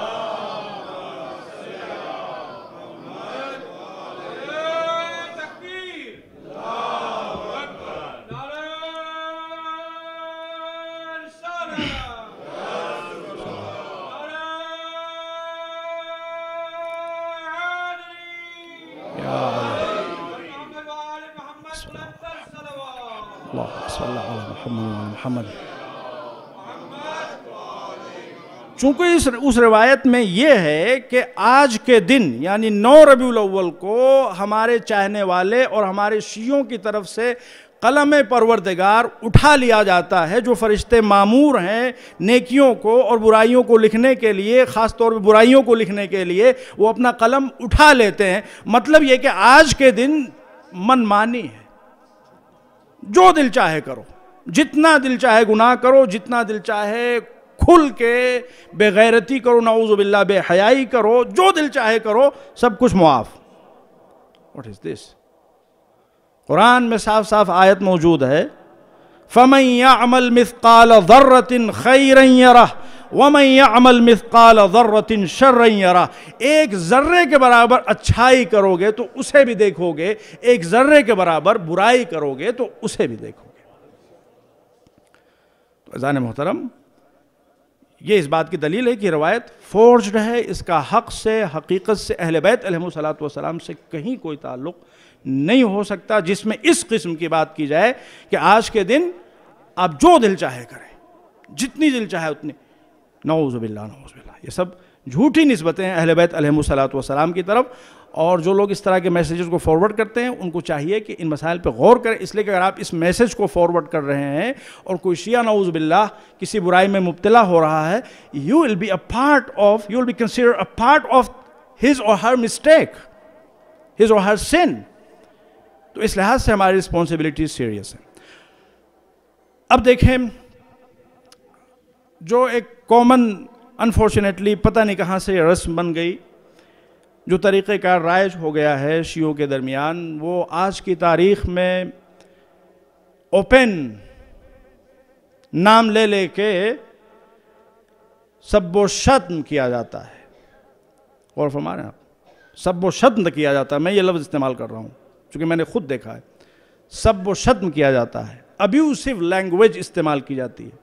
Speaker 1: چونکہ اس روایت میں یہ ہے کہ آج کے دن یعنی 9 ربیع الاول کو ہمارے چاہنے والے اور ہمارے شیعوں کی طرف سے قلم پروردگار اٹھا لیا جاتا ہے. جو فرشتے مامور ہیں نیکیوں کو اور برائیوں کو لکھنے کے لیے، خاص طور پہ برائیوں کو لکھنے کے لیے، وہ اپنا قلم اٹھا لیتے ہیں. مطلب یہ کہ آج کے دن من مانی ہے، جو دل چاہے کرو، جتنا دل چاہے گناہ کرو، جتنا دل چاہے کھل کے بے غیرتی کرو، نعوذ باللہ بے حیائی کرو، جو دل چاہے کرو، سب کچھ معاف. What is this؟ قرآن میں صاف صاف آیت موجود ہے فَمَنْ يَعْمَلْ مِثْقَالَ ذَرَّةٍ خَيْرًا يَرَهُ وَمَنْ يَعْمَلْ مِثْقَالَ ذَرَّةٍ شَرًّا يَرَهُ. ایک ذرے کے برابر اچھائی کرو گے تو اسے بھی دیکھو گے، ایک ذرے کے برابر برائی کرو گے تو اسے بھی دیکھو گے. تو عزیزان محترم، یہ اس بات کی دلیل ہے کہ روایت فورجڈ ہے. اس کا حق سے، حقیقت سے، اہل بیت علیہم السلام سے کہیں کوئی تعلق نہیں ہو سکتا جس میں اس قسم کی بات کی جائے کہ آج کے دن آپ جو دل چاہے کریں، جتنی دل چاہے اتنی. نعوذ باللہ، نعوذ باللہ. یہ سب جھوٹی نسبتیں ہیں اہل بیت علیہم السلام کی طرف. اور جو لوگ اس طرح کے میسیجز کو فارورڈ کرتے ہیں ان کو چاہیے کہ ان مسائل پہ غور کریں، اس لیے کہ اگر آپ اس میسیج کو فارورڈ کر رہے ہیں اور کوئی شیعہ نعوذ باللہ کسی برائی میں مبتلا ہو رہا ہے، you will be considered a part of his or her mistake, his or her sin. تو اس لحاظ سے ہماری رسپانسبلٹی سیریس ہے. اب دیکھیں جو ایک کامن انفارچونیٹلی پتہ نہیں کہاں سے رسم بن گئی، جو طریقہ کار رائج ہو گیا ہے شیعوں کے درمیان، وہ آج کی تاریخ میں اوپن نام لے لے کے سب و شتم کیا جاتا ہے. غور فرما رہے ہیں آپ؟ سب و شتم کیا جاتا ہے. میں یہ لفظ استعمال کر رہا ہوں چونکہ میں نے خود دیکھا ہے. سب و شتم کیا جاتا ہے، ابیوسو لینگویج استعمال کی جاتی ہے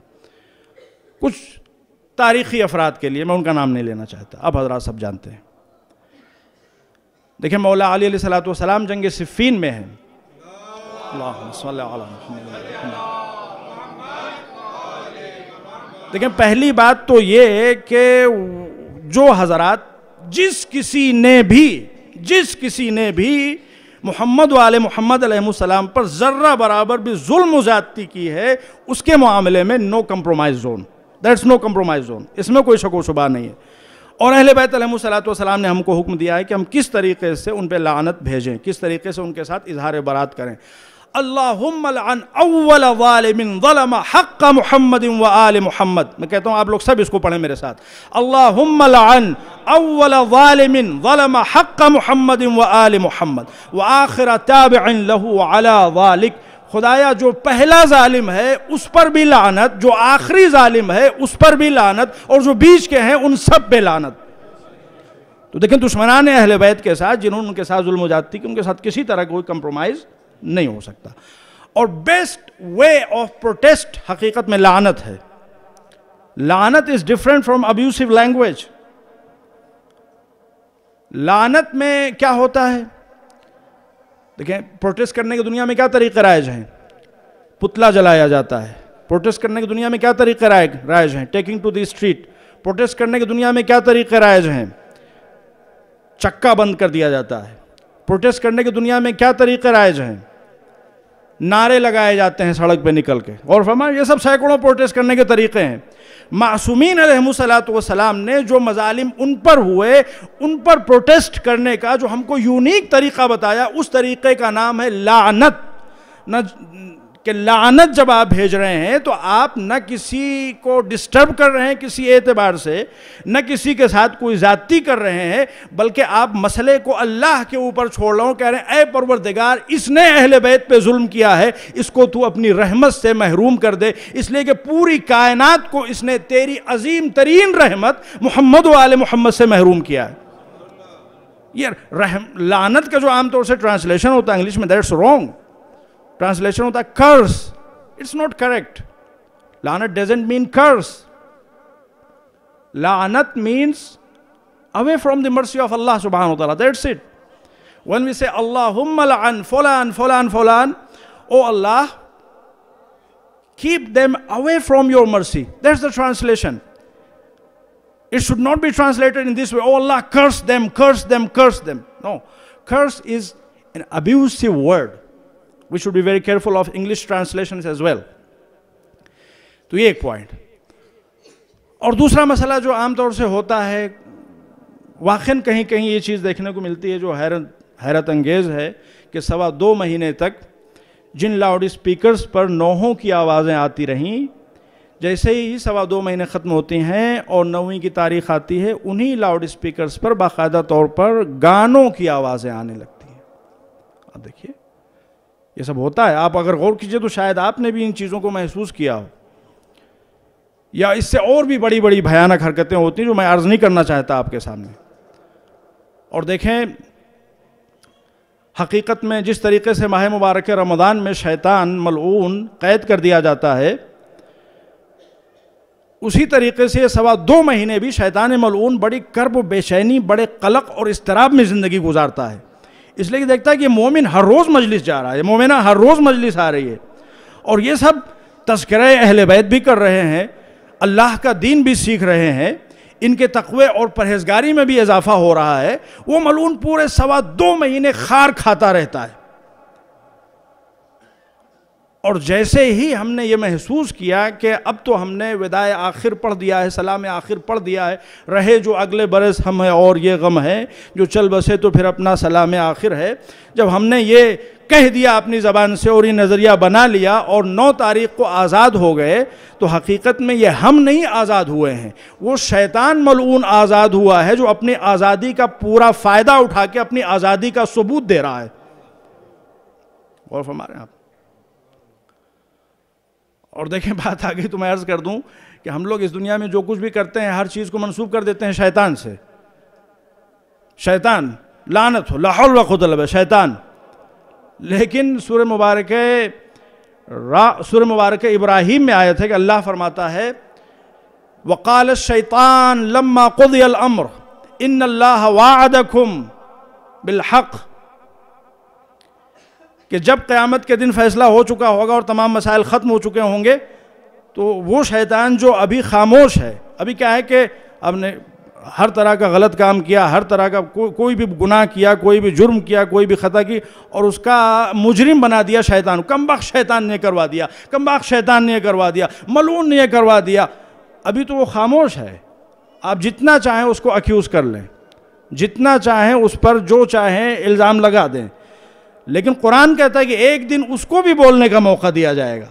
Speaker 1: کچھ تاریخی افراد کے لیے. میں ان کا نام نہیں لینا چاہتا، اب حضرات سب جانتے ہیں. دیکھیں مولا علی علیہ السلام جنگ صفین میں ہیں. اللہم صلی علی محمد. دیکھیں پہلی بات تو یہ کہ جو حضرات جس کسی نے بھی محمد و آل محمد علیہ السلام پر ذرہ برابر بھی ظلم و زیادتی کی ہے، اس کے معاملے میں no compromise zone. That's no compromise zone. اس میں کوئی شک و شبہ نہیں ہے. اور اہل بیت علیہ السلام نے ہم کو حکم دیا ہے کہ ہم کس طریقے سے ان پہ لعنت بھیجیں، کس طریقے سے ان کے ساتھ اظہار برات کریں. اللہم لعن اول ظالم ظلم حق محمد و آل محمد. میں کہتا ہوں آپ لوگ سب اس کو پڑھیں میرے ساتھ. اللہم لعن اول ظالم ظلم حق محمد و آل محمد و آخر تابع له علی ذالک. خدایا جو پہلا ظالم ہے اس پر بھی لعنت، جو آخری ظالم ہے اس پر بھی لعنت، اور جو بیچ کے ہیں ان سب پہ لعنت. تو دیکھیں دشمنان اہل بیت کے ساتھ جنہوں نے ان کے ساتھ ظلم و زیادتی کی، ان کے ساتھ کسی طرح کوئی کمپرومائز نہیں ہو سکتا. اور بیسٹ وے آف پروٹیسٹ حقیقت میں لعنت ہے. لعنت از ڈیفرنٹ فرام ابیوسو لینگویج. لعنت میں کیا ہوتا ہے؟ دیکھیں پروٹیسٹ کرنے کی دنیا میں کیا طریقے رائج ہیں؟ پتلا جلایا جاتا ہے. پروٹیسٹ کرنے کی دنیا میں کیا طریقے رائج ہیں؟ Taking to the street. Protest کرنے کی دنیا میں کیا طریقے رائج ہیں؟ چکا بند کر دیا جاتا ہے. پروٹیسٹ کرنے کی دنیا میں کیا طریقے رائج ہیں؟ نعرے لگائے جاتے ہیں سڑک پہ نکل کے. اور فرمایا یہ سب سینکڑوں پروٹیسٹ کرنے کے طریقے ہیں. معصومین علیہ السلام نے جو مظالم ان پر ہوئے ان پر پروٹیسٹ کرنے کا جو ہم کو یونیک طریقہ بتایا، اس طریقے کا نام ہے لعنت. کہ لعنت جب آپ بھیج رہے ہیں تو آپ نہ کسی کو ڈسٹرب کر رہے ہیں کسی اعتبار سے، نہ کسی کے ساتھ کوئی زیادتی کر رہے ہیں، بلکہ آپ مسئلے کو اللہ کے اوپر چھوڑ رہے ہوں. کہہ رہے ہیں اے پروردگار اس نے اہل بیت پہ ظلم کیا ہے، اس کو تو اپنی رحمت سے محروم کر دے، اس لیے کہ پوری کائنات کو اس نے تیری عظیم ترین رحمت محمد و آل محمد سے محروم کیا ہے. یہ لعنت کا جو عام طور سے ٹرانسلیشن ہوتا ہے انگلش میں، دیٹس رانگ. ٹرانسلیشن ہوتا ہے curse. It's not correct. لعنت doesn't mean curse. لعنت means away from the mercy of Allah subhanahu wa ta'ala. That's it. When we say Allahumma la'an fulan fulan fulan, oh Allah, keep them away from your mercy. That's the translation. It should not be translated in this way. Oh Allah, curse them, curse them, curse them. No. Curse is an abusive word. We should be very careful of English translations as well. تو یہ ایک point. اور دوسرا مسئلہ جو عام طور سے ہوتا ہے، واقعاً کہیں کہیں یہ چیز دیکھنے کو ملتی ہے جو حیرت انگیز ہے کہ 2.25 مہینے تک جن لاؤڈ اسپیکرز پر نوحوں کی آوازیں آتی رہیں، جیسے ہی 2.25 مہینے ختم ہوتی ہیں اور 9ویں کی تاریخ آتی ہے، انہی لاؤڈ اسپیکرز پر باقاعدہ طور پر گانوں کی آوازیں آنے لگتی ہیں. اب دیکھیے یہ سب ہوتا ہے. آپ اگر غور کیجئے تو شاید آپ نے بھی ان چیزوں کو محسوس کیا ہو، یا اس سے اور بھی بڑی بڑی بھیانک حرکتیں ہوتی ہیں جو میں عرض نہیں کرنا چاہتا آپ کے سامنے. اور دیکھیں حقیقت میں جس طریقے سے ماہ مبارک رمضان میں شیطان ملعون قید کر دیا جاتا ہے، اسی طریقے سے 2.25 مہینے بھی شیطان ملعون بڑی کرب و بے چینی، بڑے قلق اور اضطراب میں زندگی گزارتا ہے. اس لیے کہ دیکھتا ہے کہ مومن ہر روز مجلس جا رہا ہے، مومنہ ہر روز مجلس آ رہی ہے، اور یہ سب تذکرہ اہل بیت بھی کر رہے ہیں، اللہ کا دین بھی سیکھ رہے ہیں. ان کے تقوی اور پرہیزگاری میں بھی اضافہ ہو رہا ہے، وہ ملعون پورے 2.25 مہینے خار کھاتا رہتا ہے۔ اور جیسے ہی ہم نے یہ محسوس کیا کہ اب تو ہم نے وداع آخر پڑھ دیا ہے، سلام آخر پڑھ دیا ہے، رہے جو اگلے برس ہم ہے اور یہ غم ہے، جو چل بسے تو پھر اپنا سلام آخر ہے، جب ہم نے یہ کہہ دیا اپنی زبان سے اور یہ نظریہ بنا لیا اور 9 تاریخ کو آزاد ہو گئے، تو حقیقت میں یہ ہم نہیں آزاد ہوئے ہیں، وہ شیطان ملعون آزاد ہوا ہے جو اپنی آزادی کا پورا فائدہ اٹھا کے اپنی آزادی کا ثبوت دے رہا ہے۔ غور فرما رہے ہیں آپ؟ اور دیکھیں بات آگئی تو میں عرض کر دوں کہ ہم لوگ اس دنیا میں جو کچھ بھی کرتے ہیں ہر چیز کو منسوب کر دیتے ہیں شیطان سے۔ شیطان لعنت ہو، لا حول ولا قوت الا باللہ، شیطان۔ لیکن سورہ مبارکہ ابراہیم میں آیت ہے کہ اللہ فرماتا ہے وَقَالَ الشَّيْطَانُ لَمَّا قُضِيَ الْأَمْرُ إِنَّ اللَّهَ وَعَدَكُمْ بِالْحَقِّ، کہ جب قیامت کے دن فیصلہ ہو چکا ہوگا اور تمام مسائل ختم ہو چکے ہوں گے، تو وہ شیطان جو ابھی خاموش ہے، ابھی کیا ہے کہ اب نے ہر طرح کا غلط کام کیا، ہر طرح کا کوئی بھی گناہ کیا، کوئی بھی جرم کیا، کوئی بھی خطا کی، اور اس کا مجرم بنا دیا شیطان، کم بخت شیطان نے کروا دیا، کم بخت شیطان نے کروا دیا، ملعون نے کروا دیا۔ ابھی تو وہ خاموش ہے، آپ جتنا چاہیں اس کو اکیوز کر لیں، جتنا چاہیں اس پر جو چاہیں الزام لگا دیں، لیکن قرآن کہتا ہے کہ ایک دن اس کو بھی بولنے کا موقع دیا جائے گا،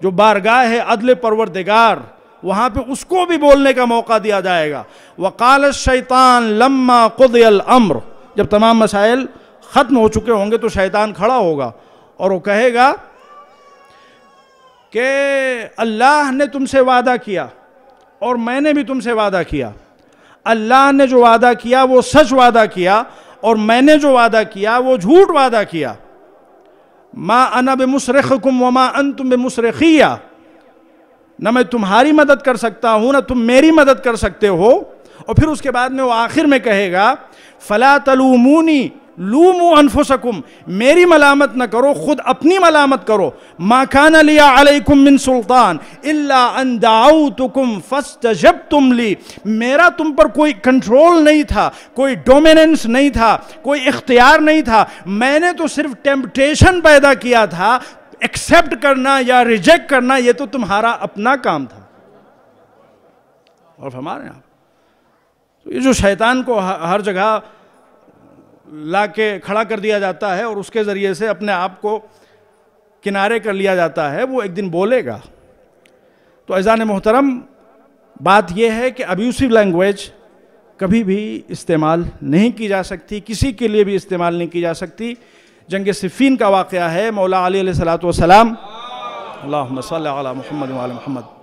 Speaker 1: جو بارگاہ ہے عدل پروردگار، وہاں پہ اس کو بھی بولنے کا موقع دیا جائے گا۔ وَقَالَ الشَّيْطَانُ لَمَّا قُضِيَ الْأَمْرُ، جب تمام مسائل ختم ہو چکے ہوں گے تو شیطان کھڑا ہوگا اور وہ کہے گا کہ اللہ نے تم سے وعدہ کیا اور میں نے بھی تم سے وعدہ کیا، اللہ نے جو وعدہ کیا وہ سچ وعدہ کیا اور میں نے جو وعدہ کیا وہ جھوٹ وعدہ کیا۔ ما انا بمصرخکم وما انتم بمصرخیہ، نہ میں تمہاری مدد کر سکتا ہوں نہ تم میری مدد کر سکتے ہو۔ اور پھر اس کے بعد میں وہ آخر میں کہے گا فلا تلومونی لوموا انفسکم، میری ملامت نہ کرو، خود اپنی ملامت کرو۔ ما کان لی علیکم من سلطان الا ان دعوتکم فاستجبتم لی، میرا تم پر کوئی کنٹرول نہیں تھا، کوئی ڈومیننس نہیں تھا، کوئی اختیار نہیں تھا، میں نے تو صرف ٹیمپٹیشن پیدا کیا تھا، ایکسیپٹ کرنا یا ریجیکٹ کرنا یہ تو تمہارا اپنا کام تھا۔ اور فرما رہے ہیں آپ، یہ جو شیطان کو ہر جگہ لا کے کھڑا کر دیا جاتا ہے اور اس کے ذریعے سے اپنے آپ کو کنارے کر لیا جاتا ہے، وہ ایک دن بولے گا۔ تو عزیزان محترم، بات یہ ہے کہ ابیوسو لینگویج کبھی بھی استعمال نہیں کی جا سکتی، کسی کے لیے بھی استعمال نہیں کی جا سکتی۔ جنگ صفین کا واقعہ ہے، مولا علی علیہ السلام، اللہم صلی علی محمد وعلی محمد،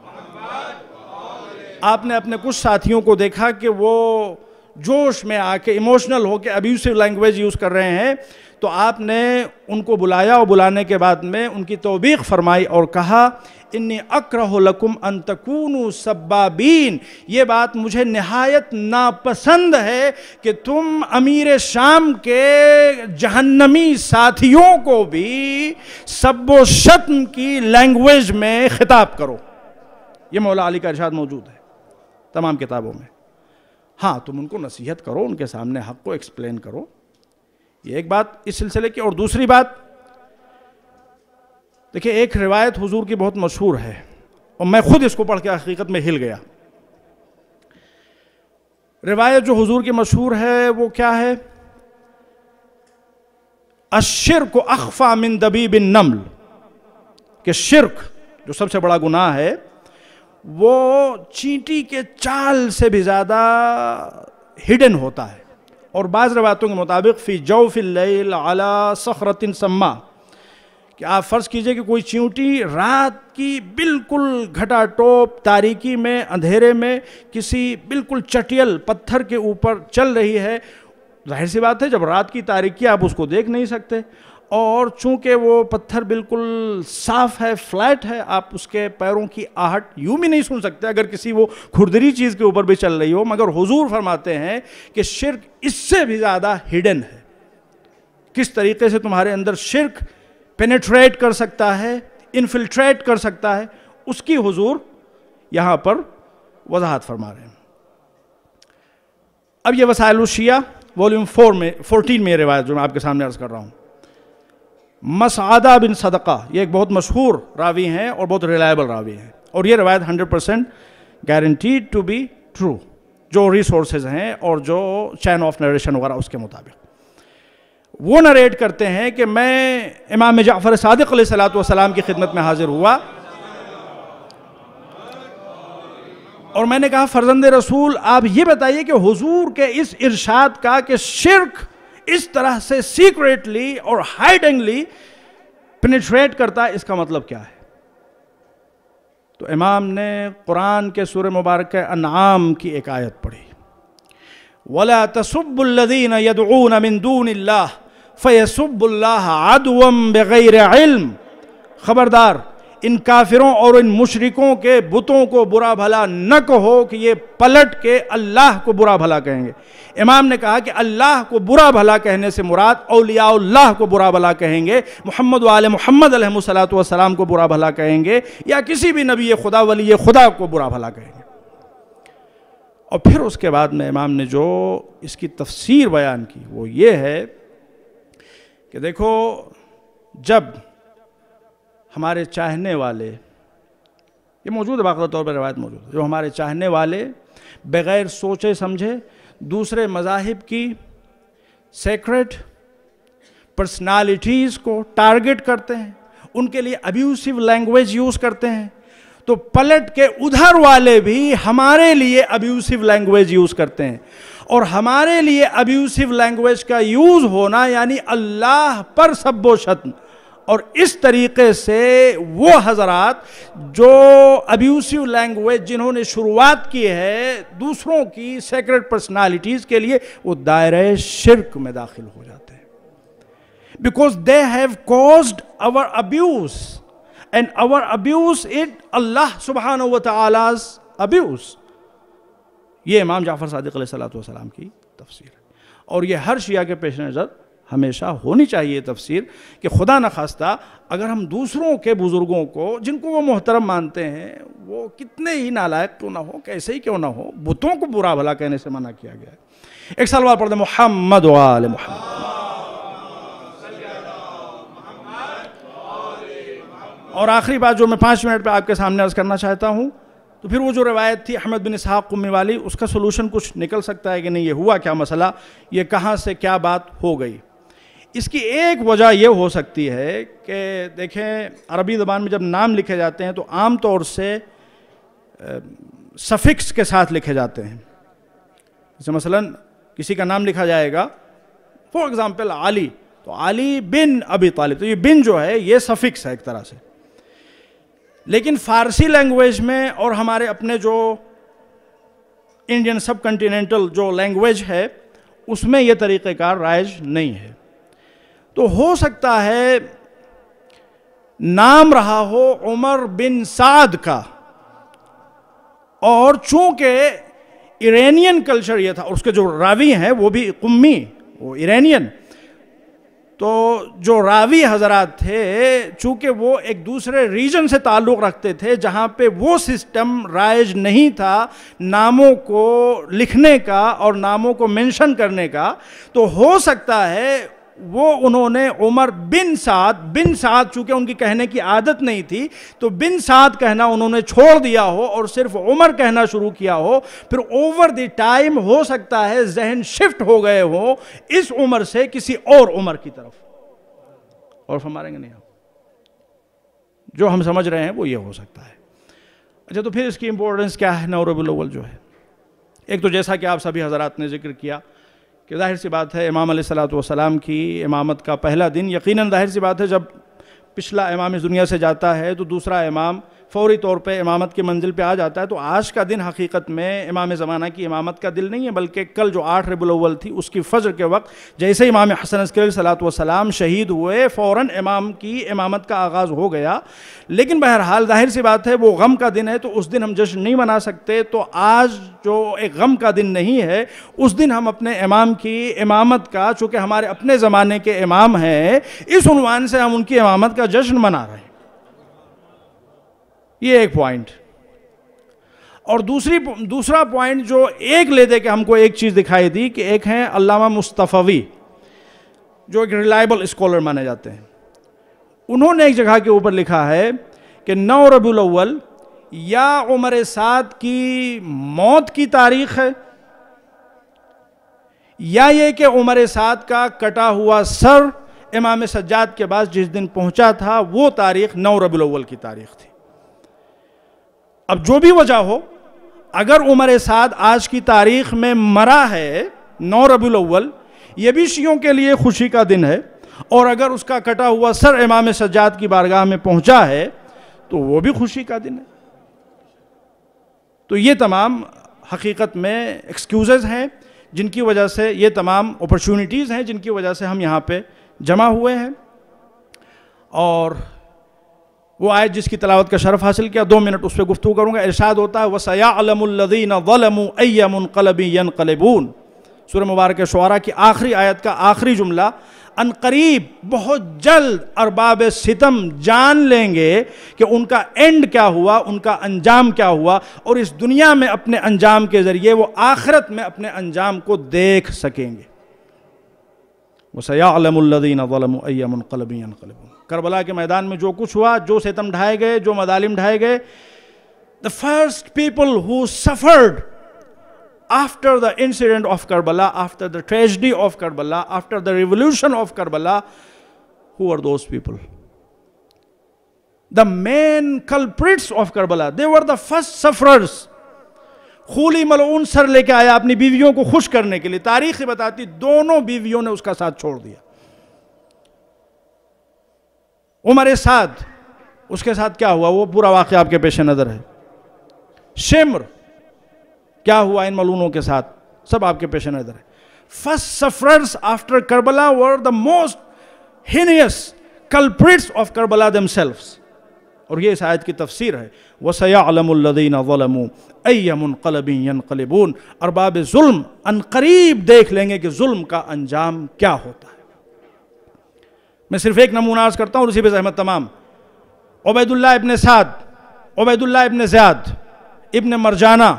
Speaker 1: آپ نے اپنے کچھ ساتھیوں کو دیکھا کہ وہ جوش میں آ کے ایموشنل ہو کے ابیوسو لینگویج یوز کر رہے ہیں، تو آپ نے ان کو بلایا اور بلانے کے بعد میں ان کی توبیخ فرمائی اور کہا انی اکرہ لکم ان تکونوا سبابین، یہ بات مجھے نہایت ناپسند ہے کہ تم امیر شام کے جہنمی ساتھیوں کو بھی سب و شتم کی لینگویج میں خطاب کرو۔ یہ مولا علی کا ارشاد موجود ہے تمام کتابوں میں۔ ہاں تم ان کو نصیحت کرو، ان کے سامنے حق کو ایکسپلین کرو، یہ ایک بات اس سلسلے کی۔ اور دوسری بات دیکھیں، ایک روایت حضور کی بہت مشہور ہے اور میں خود اس کو پڑھ کے حقیقت میں ہل گیا۔ روایت جو حضور کی مشہور ہے وہ کیا ہے؟ الشرک اخفی من دبیب النمل، کہ شرک جو سب سے بڑا گناہ ہے وہ چینٹی کے چال سے بھی زیادہ ہڈن ہوتا ہے۔ اور بعض روایتوں کے مطابق فی جوف اللیل علی صخرۃ سما، کہ آپ فرض کیجئے کہ کوئی چیونٹی رات کی بالکل گھٹا ٹوپ تاریکی میں اندھیرے میں کسی بالکل چٹیل پتھر کے اوپر چل رہی ہے۔ ظاہر سی بات ہے جب رات کی تاریکی آپ اس کو دیکھ نہیں سکتے، اور چونکہ وہ پتھر بالکل صاف ہے، فلیٹ ہے، آپ اس کے پیروں کی آہٹ یوں بھی نہیں سن سکتے اگر کسی وہ کھردری چیز کے اوپر بھی چل رہی ہو۔ مگر حضور فرماتے ہیں کہ شرک اس سے بھی زیادہ ہڈن ہے۔ کس طریقے سے تمہارے اندر شرک پینیٹریٹ کر سکتا ہے، انفلٹریٹ کر سکتا ہے، اس کی حضور یہاں پر وضاحت فرما رہے ہیں۔ اب یہ وسائل الشیعہ والیوم 14 میں روایت جو میں آپ کے سامنے عرض کر رہا ہوں. مسعدہ بن صدقہ یہ ایک بہت مشہور راوی ہیں اور بہت ریلائبل راوی ہیں, اور یہ روایت 100% گارنٹیڈ ٹو بی ٹرو, جو ریسورسز ہیں اور جو چین آف نریشن وغیرہ اس کے مطابق. وہ نریٹ کرتے ہیں کہ میں امام جعفر صادق علیہ السلام کی خدمت میں حاضر ہوا اور میں نے کہا فرزند رسول آپ یہ بتائیے کہ حضور کے اس ارشاد کا کہ شرک اس طرح سے سیکریٹلی اور ہائیڈنگلی پینیٹریٹ کرتا ہے, اس کا مطلب کیا ہے؟ تو امام نے قرآن کے سورہ مبارکہ انعام کی ایک آیت پڑھی, وَلَا تَسُبُّوا الَّذِينَ يَدْعُونَ مِن دُونِ اللَّهِ فَيَسُبُّوا اللَّهَ عَدْوًا بِغَيْرِ عِلْم. خبردار ان کافروں اور ان مشرکوں کے بتوں کو برا بھلا نہ کہو کہ یہ پلٹ کے اللہ کو برا بھلا کہیں گے. امام نے کہا کہ اللہ کو برا بھلا کہنے سے مراد اولیاء اللہ کو برا بھلا کہیں گے, محمد و آل محمد علیہ السلام کو برا بھلا کہیں گے, یا کسی بھی نبی خدا ولی خدا کو برا بھلا کہیں گے. اور پھر اس کے بعد میں امام نے جو اس کی تفسیر بیان کی وہ یہ ہے کہ دیکھو, جب ہمارے چاہنے والے, یہ موجود ہے باقاعدہ طور پر روایت موجود ہے, جو ہمارے چاہنے والے بغیر سوچے سمجھے دوسرے مذاہب کی سیکریٹ پرسنالٹیز کو ٹارگٹ کرتے ہیں, ان کے لیے ابیوسو لینگویج یوز کرتے ہیں, تو پلٹ کے ادھر والے بھی ہمارے لیے ابیوسو لینگویج یوز کرتے ہیں. اور ہمارے لیے ابیوسو لینگویج کا یوز ہونا یعنی اللہ پر سب و شتم. اور اس طریقے سے وہ حضرات جو ابیوسو لینگویج جنہوں نے شروعات کی ہے دوسروں کی سیکریٹ پرسنالٹیز کے لیے, وہ دائرہ شرک میں داخل ہو جاتے ہیں. Because they have caused our abuse and our abuse it اللہ سبحانہ و تعالیٰ's abuse. یہ امام جعفر صادق علیہ السلام کی تفسیر ہے, اور یہ ہر شیعہ کے پیش نظر ہمیشہ ہونی چاہیے تفسیر کہ خدا نخواستہ اگر ہم دوسروں کے بزرگوں کو جن کو وہ محترم مانتے ہیں وہ کتنے ہی نالائق کیوں نہ ہو, کیسے ہی کیوں نہ ہو, بتوں کو برا بھلا کہنے سے منع کیا گیا ہے. ایک سلوات پڑھ دیں محمد و آل محمد. اور آخری بات جو میں 5 منٹ پہ آپ کے سامنے عرض کرنا چاہتا ہوں, تو پھر وہ جو روایت تھی احمد بن اسحاق قمی والی, اس کا سولوشن کچھ نکل سکتا ہے کہ نہیں, یہ ہوا کیا مسئلہ, یہ کہاں سے کیا بات ہو گئی. اس کی ایک وجہ یہ ہو سکتی ہے کہ دیکھیں عربی زبان میں جب نام لکھے جاتے ہیں تو عام طور سے سفکس کے ساتھ لکھے جاتے ہیں. جیسے مثلا کسی کا نام لکھا جائے گا فور ایگزامپل علی, تو علی بن ابی طالب, تو یہ بن جو ہے یہ سفکس ہے ایک طرح سے. لیکن فارسی لینگویج میں اور ہمارے اپنے جو انڈین سب کنٹیننٹل جو لینگویج ہے اس میں یہ طریقہ کار رائج نہیں ہے. تو ہو سکتا ہے نام رہا ہو عمر بن سعد کا, اور چونکہ ایرانین کلچر یہ تھا, اور اس کے جو راوی ہیں وہ بھی قمی, وہ ایرانین, تو جو راوی حضرات تھے چونکہ وہ ایک دوسرے ریجن سے تعلق رکھتے تھے جہاں پہ وہ سسٹم رائج نہیں تھا ناموں کو لکھنے کا اور ناموں کو منشن کرنے کا, تو ہو سکتا ہے وہ انہوں نے عمر بن سعد چونکہ ان کی کہنے کی عادت نہیں تھی تو بن سعد کہنا انہوں نے چھوڑ دیا ہو اور صرف عمر کہنا شروع کیا ہو. پھر اوور دی ٹائم ہو سکتا ہے ذہن شفٹ ہو گئے ہو اس عمر سے کسی اور عمر کی طرف, اور فرمائیں گے نہیں, جو ہم سمجھ رہے ہیں وہ یہ ہو سکتا ہے. اچھا, تو پھر اس کی امپورٹنس کیا ہے نو ربیع الاول جو ہے؟ ایک تو جیسا کہ آپ سبھی حضرات نے ذکر کیا کہ ظاہر سی بات ہے امام علیہ السلام کی امامت کا پہلا دن, یقیناً ظاہر سی بات ہے جب پچھلا امام اس دنیا سے جاتا ہے تو دوسرا امام فوری طور پہ امامت کی منزل پہ آ جاتا ہے. تو آج کا دن حقیقت میں امام زمانہ کی امامت کا دن نہیں ہے, بلکہ کل جو 8 ربیع الاول تھی اس کی فجر کے وقت جیسے امام حسن عسکری علیہ السلام شہید ہوئے فوراً امام کی امامت کا آغاز ہو گیا. لیکن بہرحال ظاہر سی بات ہے وہ غم کا دن ہے تو اس دن ہم جشن نہیں منا سکتے. تو آج جو ایک غم کا دن نہیں ہے اس دن ہم اپنے امام کی امامت کا, چونکہ ہمارے اپنے زمانے کے امام ہیں, اس عنوان سے ہم ان کی امامت کا جشن منا رہے ہیں. یہ ایک پوائنٹ. اور دوسرا پوائنٹ جو ایک لے دے کہ ہم کو ایک چیز دکھائی دی کہ ایک ہیں علامہ مصطفوی جو ایک ریلائبل اسکالر مانے جاتے ہیں. انہوں نے ایک جگہ کے اوپر لکھا ہے کہ 9 ربیع الاول یا عمر سعد کی موت کی تاریخ ہے یا یہ کہ عمر سعد کا کٹا ہوا سر امام سجاد کے پاس جس دن پہنچا تھا وہ تاریخ 9 ربیع الاول کی تاریخ تھی. اب جو بھی وجہ ہو، اگر عمر سعد آج کی تاریخ میں مرا ہے 9 ربیع الاول، یہ بھی شیعوں کے لیے خوشی کا دن ہے، اور اگر اس کا کٹا ہوا سر امام سجاد کی بارگاہ میں پہنچا ہے تو وہ بھی خوشی کا دن ہے. تو یہ تمام حقیقت میں ایکسکیوزز ہیں جن کی وجہ سے، یہ تمام اپرچونٹیز ہیں جن کی وجہ سے ہم یہاں پہ جمع ہوئے ہیں. اور وہ آیت جس کی تلاوت کا شرف حاصل کیا، 2 منٹ اس پہ گفتگو کروں گا. ارشاد ہوتا ہے وَسَيَعْلَمُ الَّذِينَ ظَلَمُوا أَيَّ مُنْقَلَبٍ يَنْقَلِبُونَ. سورہ مبارکہ شعراء کی آخری آیت کا آخری جملہ، ان قریب بہت جلد ارباب ستم جان لیں گے کہ ان کا اینڈ کیا ہوا، ان کا انجام کیا ہوا، اور اس دنیا میں اپنے انجام کے ذریعے وہ آخرت میں اپنے انجام کو دیکھ سکیں گے. وَسَيَعْلَمُ الَّذِينَ ظَلَمُوا أَيَّ مُنْقَلَبٍ يَنْقَلِبُونَ. کربلا کے میدان میں جو کچھ ہوا، جو ستم ڈھائے گئے، جو مظالم ڈھائے گئے، the first people who suffered after the incident of Karbala, after the tragedy of Karbala, after the revolution of Karbala, who are those people? The main culprits of Karbala, they were the first sufferers. خولی ملعون سر لے کے آیا اپنی بیویوں کو خوش کرنے کے لیے. تاریخ بتاتی دونوں بیویوں نے اس کا ساتھ چھوڑ دیا. عمر سعد، اس کے ساتھ کیا ہوا وہ پورا واقعہ آپ کے پیش نظر ہے. شمر کیا ہوا ان ملعونوں کے ساتھ، سب آپ کے پیش نظر ہے. First sufferers after Karbala were the most heinous culprits of Karbala themselves. اور یہ اس آیت کی تفسیر ہے وَسَيَعْلَمُ الَّذِينَ ظَلَمُوا أَيَّ مُنْقَلَبٍ يَنْقَلِبُونَ. ارباب ظلم ان قریب دیکھ لیں گے کہ ظلم کا انجام کیا ہوتا ہے. میں صرف ایک نمونہ عرض کرتا ہوں اور اسی پہ زحمت تمام. عبید اللہ ابن سعد، عبید اللہ ابن زیاد ابن مرجانہ،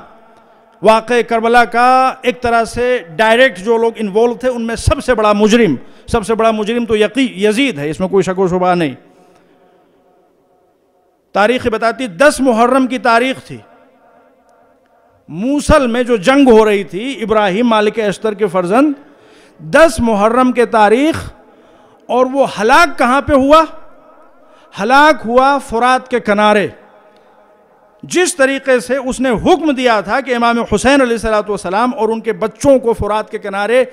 Speaker 1: واقع کربلا کا ایک طرح سے ڈائریکٹ جو لوگ انوالو تھے ان میں سب سے بڑا مجرم تو یزید ہے، اس میں کوئی شک و شبہ نہیں. تاریخ بتاتی 10 محرم کی تاریخ تھی. موصل میں جو جنگ ہو رہی تھی، ابراہیم مالک اشتر کے فرزند، 10 محرم کے تاریخ. اور وہ ہلاک کہاں پہ ہوا؟ ہلاک ہوا فرات کے کنارے. جس طریقے سے اس نے حکم دیا تھا کہ امام حسین علیہ السلام اور ان کے بچوں کو فرات کے کنارے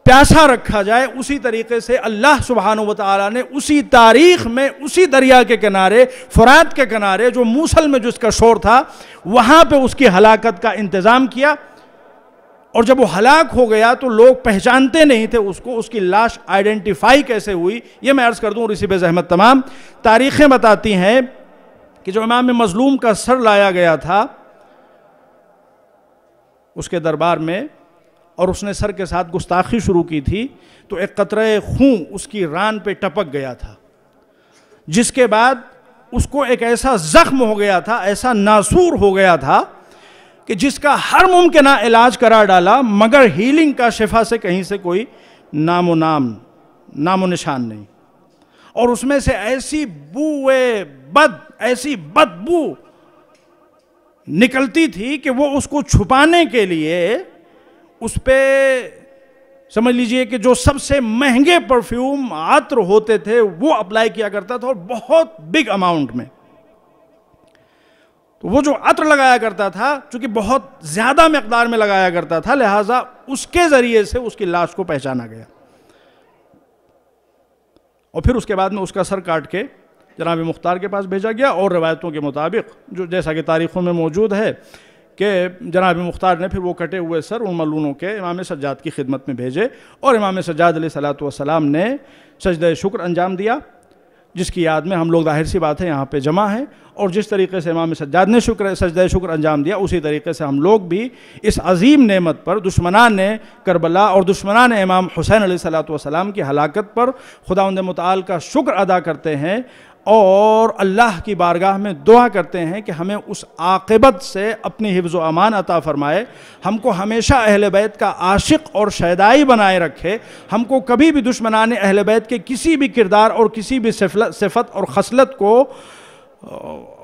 Speaker 1: پیاسا رکھا جائے، اسی طریقے سے اللہ سبحانہ وتعالی نے اسی تاریخ میں اسی دریا کے کنارے، فرات کے کنارے، جو موصل میں جس کا شور تھا، وہاں پہ اس کی ہلاکت کا انتظام کیا. اور جب وہ ہلاک ہو گیا تو لوگ پہچانتے نہیں تھے اس کو، اس کی لاش آئیڈینٹیفائی کیسے ہوئی یہ میں عرض کر دوں اور اسی پہ زحمت تمام. تاریخیں بتاتی ہیں کہ جو امام مظلوم کا سر لایا گیا تھا اس کے دربار میں اور اس نے سر کے ساتھ گستاخی شروع کی تھی تو ایک قطرہ خون اس کی ران پہ ٹپک گیا تھا، جس کے بعد اس کو ایک ایسا زخم ہو گیا تھا، ایسا ناسور ہو گیا تھا کہ جس کا ہر ممکنہ علاج کرا ڈالا مگر ہیلنگ کا، شفا سے کہیں سے کوئی نام و نشان نہیں. اور اس میں سے ایسی ایسی بدبو نکلتی تھی کہ وہ اس کو چھپانے کے لیے اس پہ سمجھ لیجئے کہ جو سب سے مہنگے پرفیوم عطر ہوتے تھے وہ اپلائی کیا کرتا تھا، اور بہت بگ اماؤنٹ میں. تو وہ جو عطر لگایا کرتا تھا چونکہ بہت زیادہ مقدار میں لگایا کرتا تھا، لہٰذا اس کے ذریعے سے اس کی لاش کو پہچانا گیا. اور پھر اس کے بعد میں اس کا سر کاٹ کے جناب مختار کے پاس بھیجا گیا. اور روایتوں کے مطابق جو جیسا کہ تاریخوں میں موجود ہے کہ جناب مختار نے پھر وہ کٹے ہوئے سر ان ملعونوں کے امام سجاد کی خدمت میں بھیجے، اور امام سجاد علیہ السلام نے سجدہ شکر انجام دیا، جس کی یاد میں ہم لوگ ظاہر سی بات ہے یہاں پہ جمع ہیں. اور جس طریقے سے امام سجاد نے سجدہ شکر انجام دیا، اسی طریقے سے ہم لوگ بھی اس عظیم نعمت پر، دشمنان کربلا اور دشمنان امام حسین علیہ السلام کی ہلاکت پر خداوند متعال کا شکر ادا کرتے ہیں. اور اللہ کی بارگاہ میں دعا کرتے ہیں کہ ہمیں اس عاقبت سے اپنی حفظ و امان عطا فرمائے، ہم کو ہمیشہ اہل بیت کا عاشق اور شیدائی بنائے رکھے، ہم کو کبھی بھی دشمنان اہل بیت کے کسی بھی کردار اور کسی بھی صفت اور خصلت کو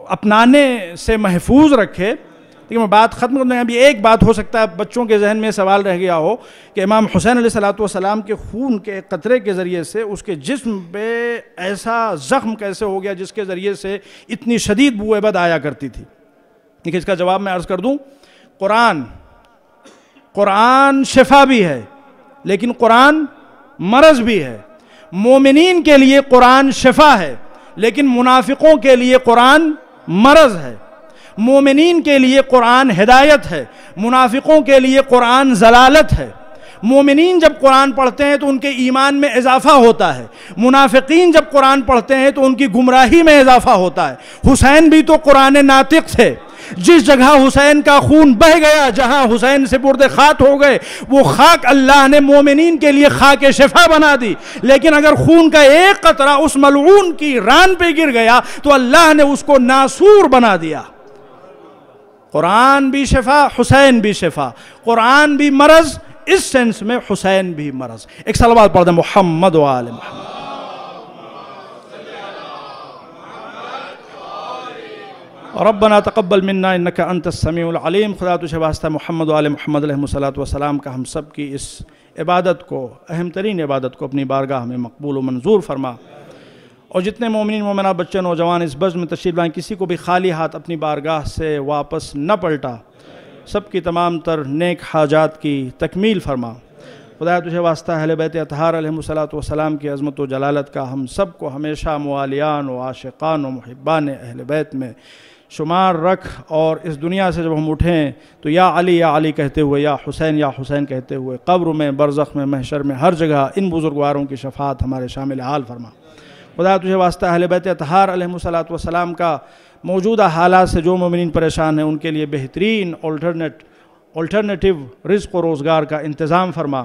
Speaker 1: اپنانے سے محفوظ رکھے۔ لیکن میں بات ختم کرنے ابھی ایک بات ہو سکتا ہے بچوں کے ذہن میں سوال رہ گیا ہو کہ امام حسین علیہ السلام کے خون کے قطرے کے ذریعے سے اس کے جسم پہ ایسا زخم کیسے ہو گیا جس کے ذریعے سے اتنی شدید بو بد آیا کرتی تھی۔ لیکن اس کا جواب میں عرض کر دوں، قرآن شفا بھی ہے لیکن قرآن مرض بھی ہے۔ مومنین کے لیے قرآن شفا ہے لیکن منافقوں کے لیے قرآن مرض ہے۔ مومنین کے لیے قرآن ہدایت ہے، منافقوں کے لیے قرآن ضلالت ہے۔ مومنین جب قرآن پڑھتے ہیں تو ان کے ایمان میں اضافہ ہوتا ہے، منافقین جب قرآن پڑھتے ہیں تو ان کی گمراہی میں اضافہ ہوتا ہے۔ حسین بھی تو قرآن ناطق تھے، جس جگہ حسین کا خون بہہ گیا، جہاں حسین سپرد خاک ہو گئے، وہ خاک اللہ نے مومنین کے لیے خاک شفا بنا دی۔ لیکن اگر خون کا ایک قطرہ اس ملعون کی ران پہ گر گیا تو اللہ نے اس کو ناسور بنا دیا۔ قرآن بھی شفا، حسین بھی شفا، قرآن بھی مرض، اس سینس میں حسین بھی مرض۔ ایک صلوات پڑھ دیں محمد و آل محمد۔ ربنا تقبل منا انك انت السمیع العلیم۔ خدا تجھے واسطہ محمد و آل محمد علیہ السلام کا ہم سب کی اس عبادت کو، اہم ترین عبادت کو اپنی بارگاہ میں مقبول و منظور فرما، اور جتنے مومنین مومنات بچے نوجوان اس بزم میں تشریف لائیں کسی کو بھی خالی ہاتھ اپنی بارگاہ سے واپس نہ پلٹا، سب کی تمام تر نیک حاجات کی تکمیل فرما۔ خدا تجھے واسطہ اہل بیت اطہار علیہ السلام کی عظمت و جلالت کا ہم سب کو ہمیشہ موالیان و عاشقان و محبان اہل بیت میں شمار رکھ، اور اس دنیا سے جب ہم اٹھیں تو یا علی کہتے ہوئے، یا حسین کہتے ہوئے قبر میں، برزخ میں، محشر میں، ہر جگہ ان بزرگواروں کی شفاعت ہمارے شامل حال فرما۔ خدا تجھے واسطہ اہل بیت اطہار علیہ السلام کا موجودہ حالات سے جو مومنین پریشان ہیں ان کے لیے بہترین الٹرنیٹیو رزق و روزگار کا انتظام فرما،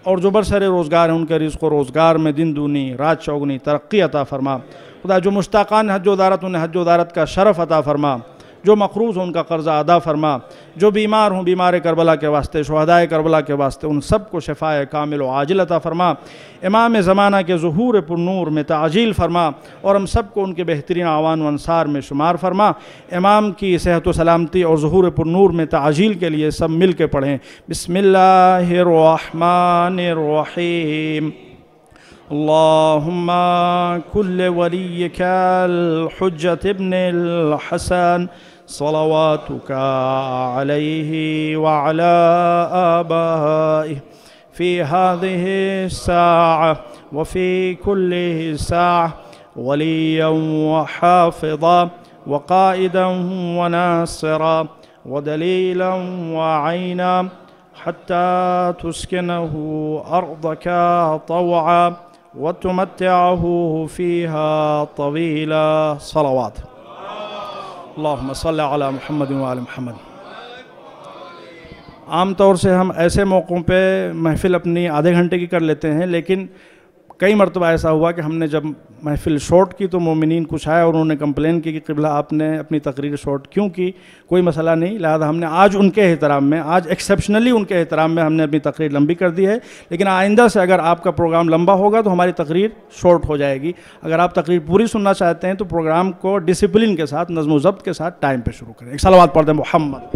Speaker 1: اور جو برسر روزگار ہیں ان کے رزق و روزگار میں دن دونی رات چوگنی ترقی عطا فرما۔ خدا جو مشتاقان حج و دارت انہیں حج و دارت کا شرف عطا فرما، جو مقروض ہوں ان کا قرضہ ادا فرما، جو بیمار ہوں بیمار کربلا کے واسطے، شہدائے کربلا کے واسطے ان سب کو شفائے کامل و عاجل عطا فرما۔ امام زمانہ کے ظہور پر نور میں تعجیل فرما، اور ہم سب کو ان کے بہترین اعوان و انصار میں شمار فرما۔ امام کی صحت و سلامتی اور ظہور پر نور میں تعجیل کے لیے سب مل کے پڑھیں بسم اللہ الرحمن الرحیم۔ اللہم کل ولیک الحجۃ ابن الحسن صلواتك عليه وعلى آبائه في هذه الساعة وفي كل ساعة وليا وحافظا وقائدا وناصرا ودليلا وعينا حتى تسكنه أرضك طوعا وتمتعه فيها طويلا صلوات۔ اللہم صلی علی محمد و آل محمد۔ عام طور سے ہم ایسے موقعوں پہ محفل اپنی آدھے گھنٹے کی کر لیتے ہیں، لیکن کئی مرتبہ ایسا ہوا کہ ہم نے جب محفل شارٹ کی تو مومنین کچھ آئے اور انہوں نے کمپلین کی کہ قبلہ آپ نے اپنی تقریر شارٹ کیوں کی؟ کوئی مسئلہ نہیں، لہذا ہم نے آج ان کے احترام میں، آج ایکسیپشنلی ان کے احترام میں ہم نے اپنی تقریر لمبی کر دی ہے، لیکن آئندہ سے اگر آپ کا پروگرام لمبا ہوگا تو ہماری تقریر شارٹ ہو جائے گی۔ اگر آپ تقریر پوری سننا چاہتے ہیں تو پروگرام کو ڈسپلن کے ساتھ، نظم و ضبط کے ساتھ ٹائم پہ شروع کریں۔ ایک صلوات پڑھ دیں محمد۔